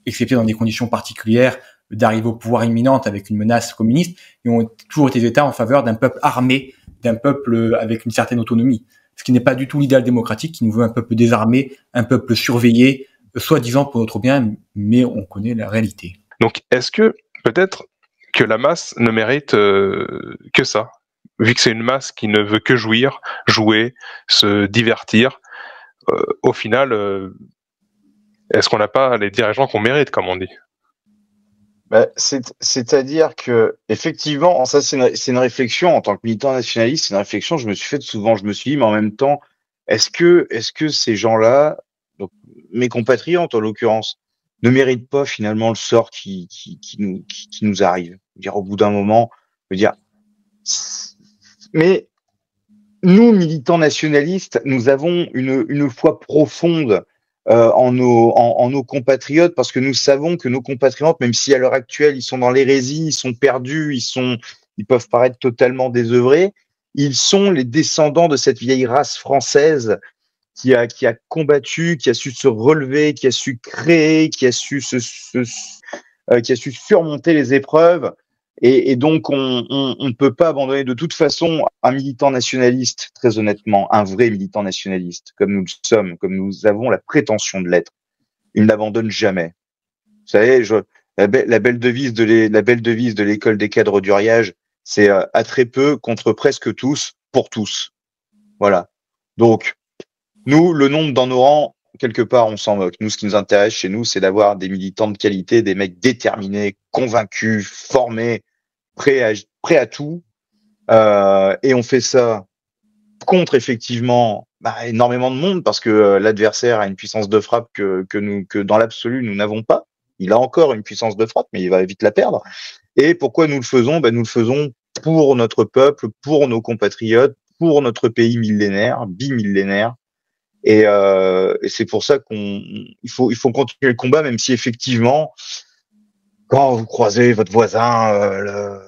excepté dans des conditions particulières, d'arriver au pouvoir imminente avec une menace communiste, et ont toujours été des États en faveur d'un peuple armé, d'un peuple avec une certaine autonomie. Ce qui n'est pas du tout l'idéal démocratique, qui nous veut un peuple désarmé, un peuple surveillé, soi-disant pour notre bien, mais on connaît la réalité. Donc, est-ce que peut-être que la masse ne mérite que ça, vu que c'est une masse qui ne veut que jouir, jouer, se divertir, au final, est-ce qu'on n'a pas les dirigeants qu'on mérite, comme on dit? C'est-à-dire que effectivement, ça c'est une réflexion en tant que militant nationaliste, c'est une réflexion que je me suis faite souvent. Je me suis dit, mais en même temps, est-ce que ces gens-là, donc mes compatriotes en l'occurrence, ne méritent pas finalement le sort qui nous arrive? Je veux dire, au bout d'un moment, je veux dire, mais nous militants nationalistes, nous avons une foi profonde en nos compatriotes, parce que nous savons que nos compatriotes, même si à l'heure actuelle ils sont dans l'hérésie, ils sont perdus, ils peuvent paraître totalement désœuvrés, ils sont les descendants de cette vieille race française qui a combattu, qui a su se relever, qui a su créer, qui a su qui a su surmonter les épreuves. Et donc, on ne peut pas abandonner de toute façon un militant nationaliste, très honnêtement, un vrai militant nationaliste, comme nous le sommes, comme nous avons la prétention de l'être. Il n'abandonne jamais. Vous savez, la belle devise de l'école des cadres d'Uriage, c'est à très peu, contre presque tous, pour tous. Voilà. Donc, nous, le nombre dans nos rangs, quelque part, on s'en moque. Nous, ce qui nous intéresse chez nous, c'est d'avoir des militants de qualité, des mecs déterminés, convaincus, formés, prêts à tout. Et on fait ça contre, effectivement, énormément de monde, parce que l'adversaire a une puissance de frappe que dans l'absolu, nous n'avons pas. Il a encore une puissance de frappe, mais il va vite la perdre. Et pourquoi nous le faisons? Nous le faisons pour notre peuple, pour nos compatriotes, pour notre pays millénaire, bimillénaire. Et c'est pour ça qu'il faut continuer le combat, même si effectivement, quand vous croisez votre voisin, le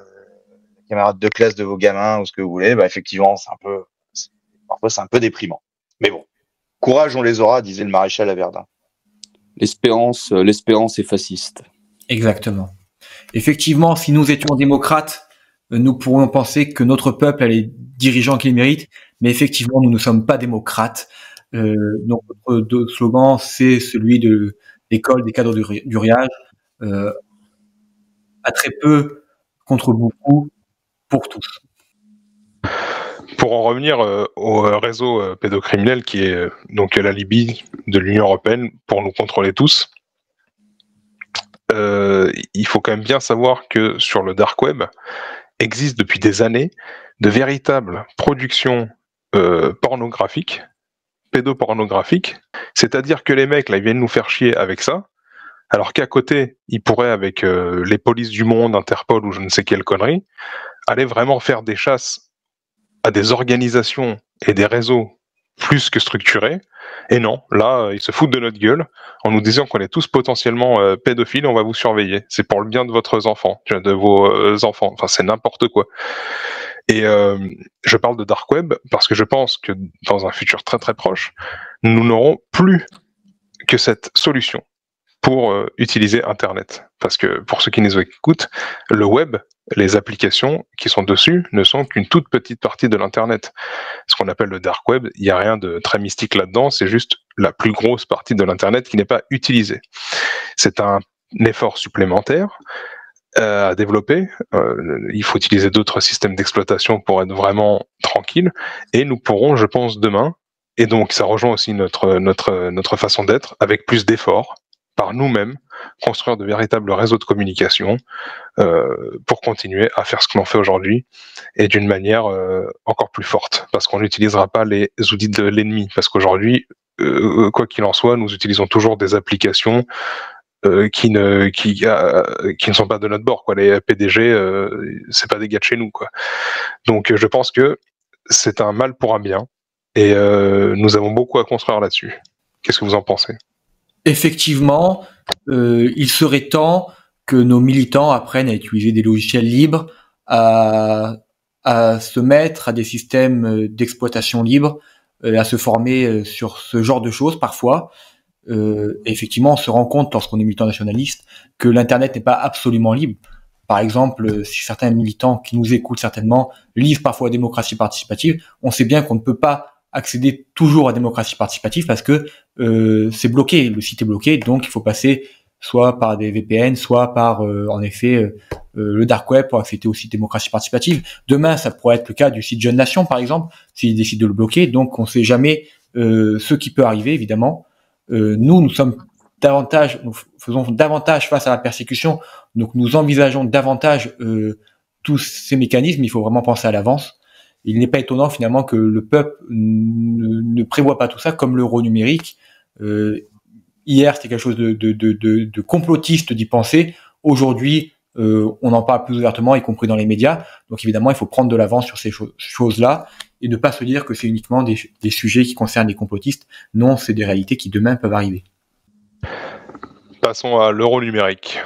camarade de classe de vos gamins ou ce que vous voulez, effectivement, parfois c'est un peu déprimant. Mais bon, courage, on les aura, disait le maréchal à Verdun. L'espérance est fasciste. Exactement. Effectivement, si nous étions démocrates, nous pourrions penser que notre peuple a les dirigeants qu'il mérite, mais effectivement, nous ne sommes pas démocrates. Donc, notre slogan, c'est celui de l'école des cadres d'Uriage. À très peu, contre beaucoup, pour tous. Pour en revenir au réseau pédocriminel qui est donc la Libye de l'Union européenne pour nous contrôler tous, il faut quand même bien savoir que sur le dark web existe depuis des années de véritables productions pornographiques, pédopornographiques, c'est-à-dire que les mecs là ils viennent nous faire chier avec ça, alors qu'à côté ils pourraient avec les polices du monde, Interpol ou je ne sais quelle connerie, aller vraiment faire des chasses à des organisations et des réseaux plus que structurés. Et non, là, ils se foutent de notre gueule en nous disant qu'on est tous potentiellement pédophiles, on va vous surveiller. C'est pour le bien de vos enfants. Enfin, c'est n'importe quoi. Et je parle de dark web parce que je pense que dans un futur très très proche, nous n'aurons plus que cette solution pour utiliser Internet. Parce que pour ceux qui nous écoutent, le web, les applications qui sont dessus ne sont qu'une toute petite partie de l'Internet. Ce qu'on appelle le dark web, il n'y a rien de très mystique là-dedans, c'est juste la plus grosse partie de l'Internet qui n'est pas utilisée. C'est un effort supplémentaire à développer. Il faut utiliser d'autres systèmes d'exploitation pour être vraiment tranquille. Et nous pourrons, je pense, demain, et donc ça rejoint aussi notre façon d'être, avec plus d'efforts, par nous-mêmes, construire de véritables réseaux de communication pour continuer à faire ce que l'on fait aujourd'hui et d'une manière encore plus forte, parce qu'on n'utilisera pas les outils de l'ennemi, parce qu'aujourd'hui, quoi qu'il en soit, nous utilisons toujours des applications qui ne sont pas de notre bord, quoi. Les PDG, c'est pas des gars de chez nous, quoi. Donc je pense que c'est un mal pour un bien, et nous avons beaucoup à construire là-dessus. Qu'est-ce que vous en pensez ? Effectivement, il serait temps que nos militants apprennent à utiliser des logiciels libres, à se mettre à des systèmes d'exploitation libre, à se former sur ce genre de choses parfois. Effectivement, on se rend compte lorsqu'on est militant nationaliste que l'Internet n'est pas absolument libre. Par exemple, si certains militants qui nous écoutent certainement lisent parfois démocratie participative, on sait bien qu'on ne peut pas accéder toujours à démocratie participative parce que c'est bloqué, le site est bloqué, donc il faut passer soit par des VPN, soit par en effet le dark web pour accéder au site démocratie participative. Demain, ça pourrait être le cas du site Jeune Nation, par exemple, s'ils décident de le bloquer. Donc on ne sait jamais ce qui peut arriver, évidemment. Nous faisons davantage face à la persécution, donc nous envisageons davantage tous ces mécanismes. Il faut vraiment penser à l'avance. Il n'est pas étonnant finalement que le peuple ne prévoit pas tout ça, comme l'euro numérique. Hier, c'était quelque chose de complotiste d'y penser. Aujourd'hui, on en parle plus ouvertement, y compris dans les médias. Donc évidemment, il faut prendre de l'avance sur ces choses-là et ne pas se dire que c'est uniquement des sujets qui concernent les complotistes. Non, c'est des réalités qui demain peuvent arriver. Passons à l'euro numérique.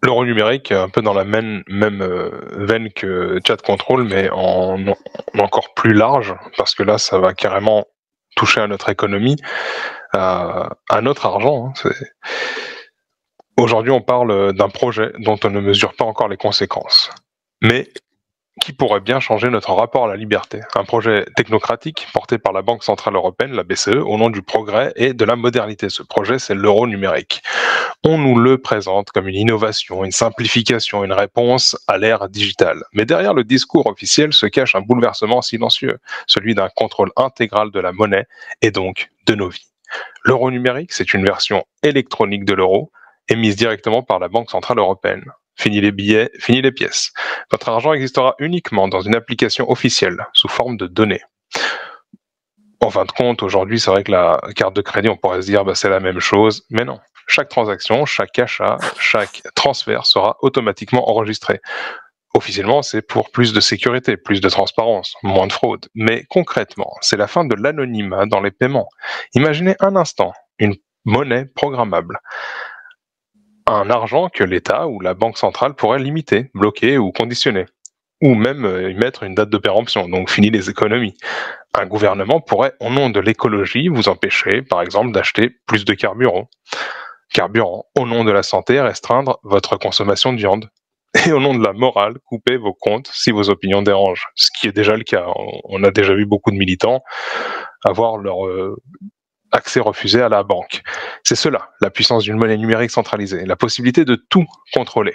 L'euro numérique, un peu dans la même veine que Chat Control, mais en encore plus large, parce que là, ça va carrément toucher à notre économie, à notre argent. Hein. Aujourd'hui, on parle d'un projet dont on ne mesure pas encore les conséquences, mais qui pourrait bien changer notre rapport à la liberté. Un projet technocratique porté par la Banque Centrale Européenne, la BCE, au nom du progrès et de la modernité. Ce projet, c'est l'euro numérique. On nous le présente comme une innovation, une simplification, une réponse à l'ère digitale. Mais derrière le discours officiel se cache un bouleversement silencieux, celui d'un contrôle intégral de la monnaie et donc de nos vies. L'euro numérique, c'est une version électronique de l'euro, émise directement par la Banque Centrale Européenne. Fini les billets, fini les pièces. Votre argent existera uniquement dans une application officielle, sous forme de données. En fin de compte, aujourd'hui, c'est vrai que la carte de crédit, on pourrait se dire, c'est la même chose, mais non. Chaque transaction, chaque achat, chaque transfert sera automatiquement enregistré. Officiellement, c'est pour plus de sécurité, plus de transparence, moins de fraude. Mais concrètement, c'est la fin de l'anonymat dans les paiements. Imaginez un instant une monnaie programmable. Un argent que l'État ou la Banque centrale pourrait limiter, bloquer ou conditionner, ou même y mettre une date de péremption, donc fini les économies. Un gouvernement pourrait, au nom de l'écologie, vous empêcher, par exemple, d'acheter plus de carburant, au nom de la santé, restreindre votre consommation de viande, et au nom de la morale, couper vos comptes si vos opinions dérangent, ce qui est déjà le cas. On a déjà vu beaucoup de militants avoir leur accès refusé à la banque. C'est cela, la puissance d'une monnaie numérique centralisée, la possibilité de tout contrôler.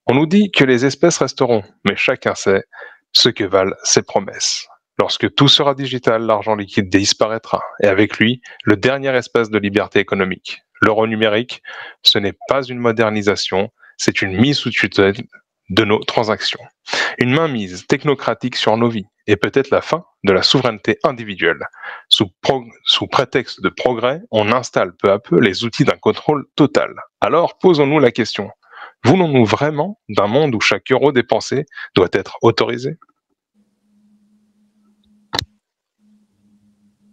On nous dit que les espèces resteront, mais chacun sait ce que valent ses promesses. Lorsque tout sera digital, l'argent liquide disparaîtra, et avec lui, le dernier espace de liberté économique. L'euro numérique, ce n'est pas une modernisation, c'est une mise sous tutelle de nos transactions. Une mainmise technocratique sur nos vies, et peut-être la fin de la souveraineté individuelle. Sous prétexte de progrès, on installe peu à peu les outils d'un contrôle total. Alors, posons-nous la question. Voulons-nous vraiment d'un monde où chaque euro dépensé doit être autorisé ?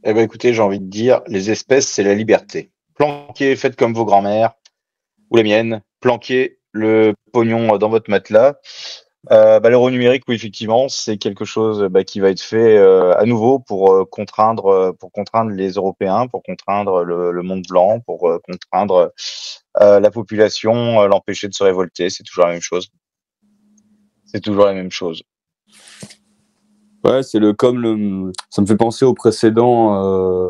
Eh ben, écoutez, j'ai envie de dire, les espèces, c'est la liberté. Planquez, faites comme vos grands-mères, ou les miennes, planquez le pognon dans votre matelas. L'euro numérique, oui, effectivement, c'est quelque chose qui va être fait à nouveau pour contraindre les Européens, pour contraindre le monde blanc, pour contraindre la population, l'empêcher de se révolter. C'est toujours la même chose. C'est toujours la même chose. Ouais, ça me fait penser au précédent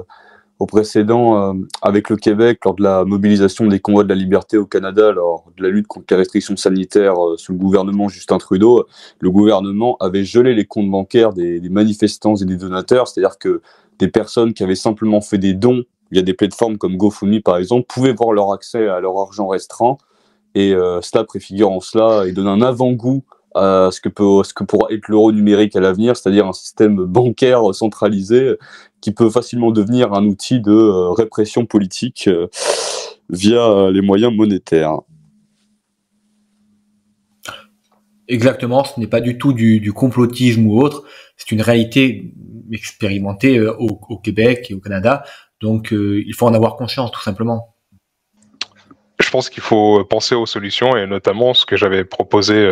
avec le Québec lors de la mobilisation des convois de la liberté au Canada, lors de la lutte contre les restrictions sanitaires sous le gouvernement Justin Trudeau. Le gouvernement avait gelé les comptes bancaires des manifestants et des donateurs, c'est-à-dire que des personnes qui avaient simplement fait des dons via des plateformes comme GoFundMe par exemple pouvaient voir leur accès à leur argent restreint, et cela préfigure en cela et donne un avant-goût à ce que pourra être l'euro numérique à l'avenir, c'est-à-dire un système bancaire centralisé qui peut facilement devenir un outil de répression politique via les moyens monétaires. Exactement, ce n'est pas du tout du complotisme ou autre, c'est une réalité expérimentée au Québec et au Canada, donc il faut en avoir conscience tout simplement. Je pense qu'il faut penser aux solutions, et notamment ce que j'avais proposé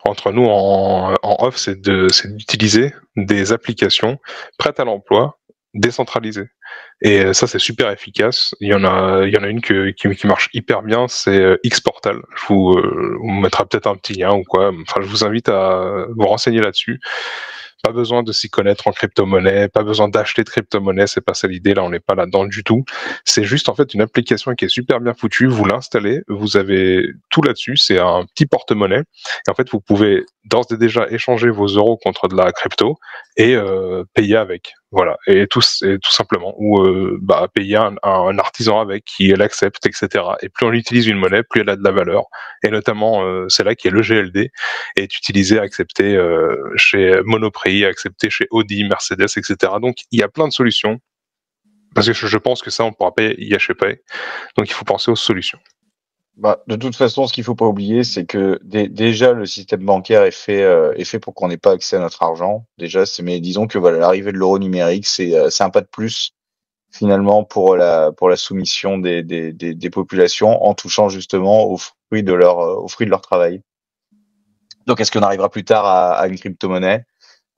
entre nous en off, c'est d'utiliser des applications prêtes à l'emploi, décentralisées. Et ça, c'est super efficace. Il y en a une qui marche hyper bien, c'est Xportal. Je vous mettra peut-être un petit lien ou quoi. Enfin, je vous invite à vous renseigner là-dessus. Pas besoin de s'y connaître en crypto-monnaie, pas besoin d'acheter de crypto-monnaie, c'est pas ça l'idée, là on n'est pas là-dedans du tout. C'est juste en fait une application qui est super bien foutue, vous l'installez, vous avez tout là-dessus, c'est un petit porte-monnaie, et en fait vous pouvez d'ores et déjà échanger vos euros contre de la crypto et payer avec, voilà, et tout simplement, ou payer un artisan avec qui l'accepte, etc. Et plus on utilise une monnaie, plus elle a de la valeur, et notamment celle-là qui est le GLD, est utilisée, acceptée chez Monoprix, acceptée chez Audi, Mercedes, etc. Donc il y a plein de solutions, parce que je pense que ça on pourra pas y échapper, donc il faut penser aux solutions. De toute façon, ce qu'il faut pas oublier, c'est que déjà le système bancaire est fait pour qu'on n'ait pas accès à notre argent. Déjà, mais disons que voilà, l'arrivée de l'euro numérique, c'est un pas de plus finalement pour la soumission des populations, en touchant justement aux fruits de leur travail. Donc, est-ce qu'on arrivera plus tard à une crypto-monnaie?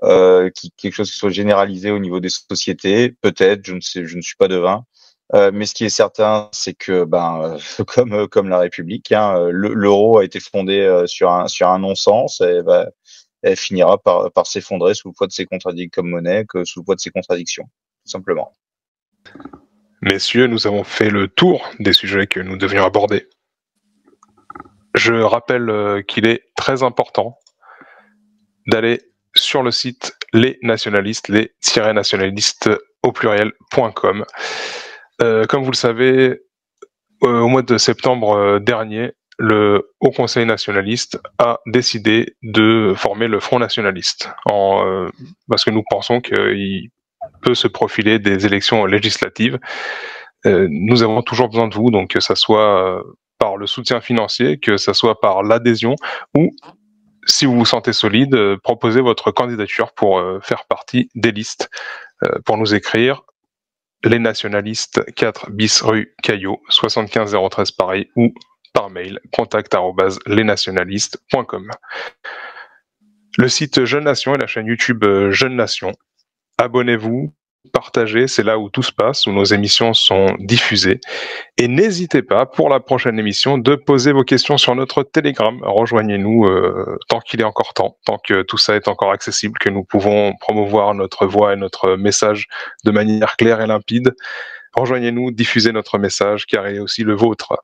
quelque chose qui soit généralisé au niveau des sociétés, peut-être, je ne sais, je ne suis pas devin. Mais ce qui est certain, c'est que, comme la République, hein, l'euro a été fondé sur un non-sens, et elle finira par s'effondrer sous le poids de ses contradictions comme monnaie, que sous le poids de ses contradictions, tout simplement. Messieurs, nous avons fait le tour des sujets que nous devions aborder. Je rappelle qu'il est très important d'aller sur le site les-nationalistes au pluriel.com. Comme vous le savez, au mois de septembre dernier, le Haut Conseil nationaliste a décidé de former le Front nationaliste, parce que nous pensons qu'il peut se profiler des élections législatives. Nous avons toujours besoin de vous, donc que ça soit par le soutien financier, que ça soit par l'adhésion, ou si vous vous sentez solide, proposez votre candidature pour faire partie des listes. Pour nous écrire, les nationalistes 4 bis rue Caillot, 75 013 Paris, ou par mail, contact@lesnationalistes.com. Le site Jeune Nation et la chaîne YouTube Jeune Nation. Abonnez-vous, partagez, c'est là où tout se passe, où nos émissions sont diffusées. Et n'hésitez pas, pour la prochaine émission, de poser vos questions sur notre Telegram. Rejoignez-nous tant qu'il est encore temps, tant que tout ça est encore accessible, que nous pouvons promouvoir notre voix et notre message de manière claire et limpide. Rejoignez-nous, diffusez notre message, car il est aussi le vôtre.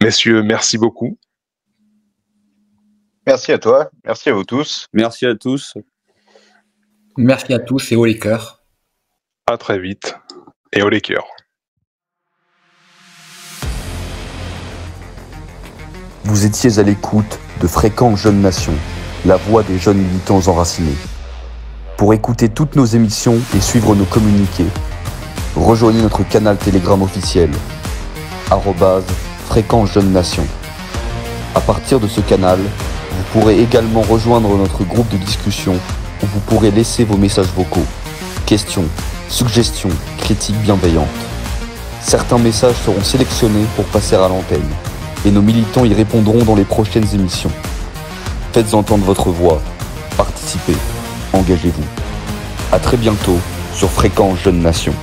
Messieurs, merci beaucoup. Merci à toi, merci à vous tous. Merci à tous. Merci à tous et haut les cœurs. À très vite et haut les cœurs. Vous étiez à l'écoute de Fréquence Jeune Nation, la voix des jeunes militants enracinés. Pour écouter toutes nos émissions et suivre nos communiqués, rejoignez notre canal Telegram officiel, @Fréquence Jeune Nation. À partir de ce canal, vous pourrez également rejoindre notre groupe de discussion où vous pourrez laisser vos messages vocaux, questions, suggestions, critiques bienveillantes. Certains messages seront sélectionnés pour passer à l'antenne et nos militants y répondront dans les prochaines émissions. Faites entendre votre voix, participez, engagez-vous. À très bientôt sur Fréquence Jeune Nation.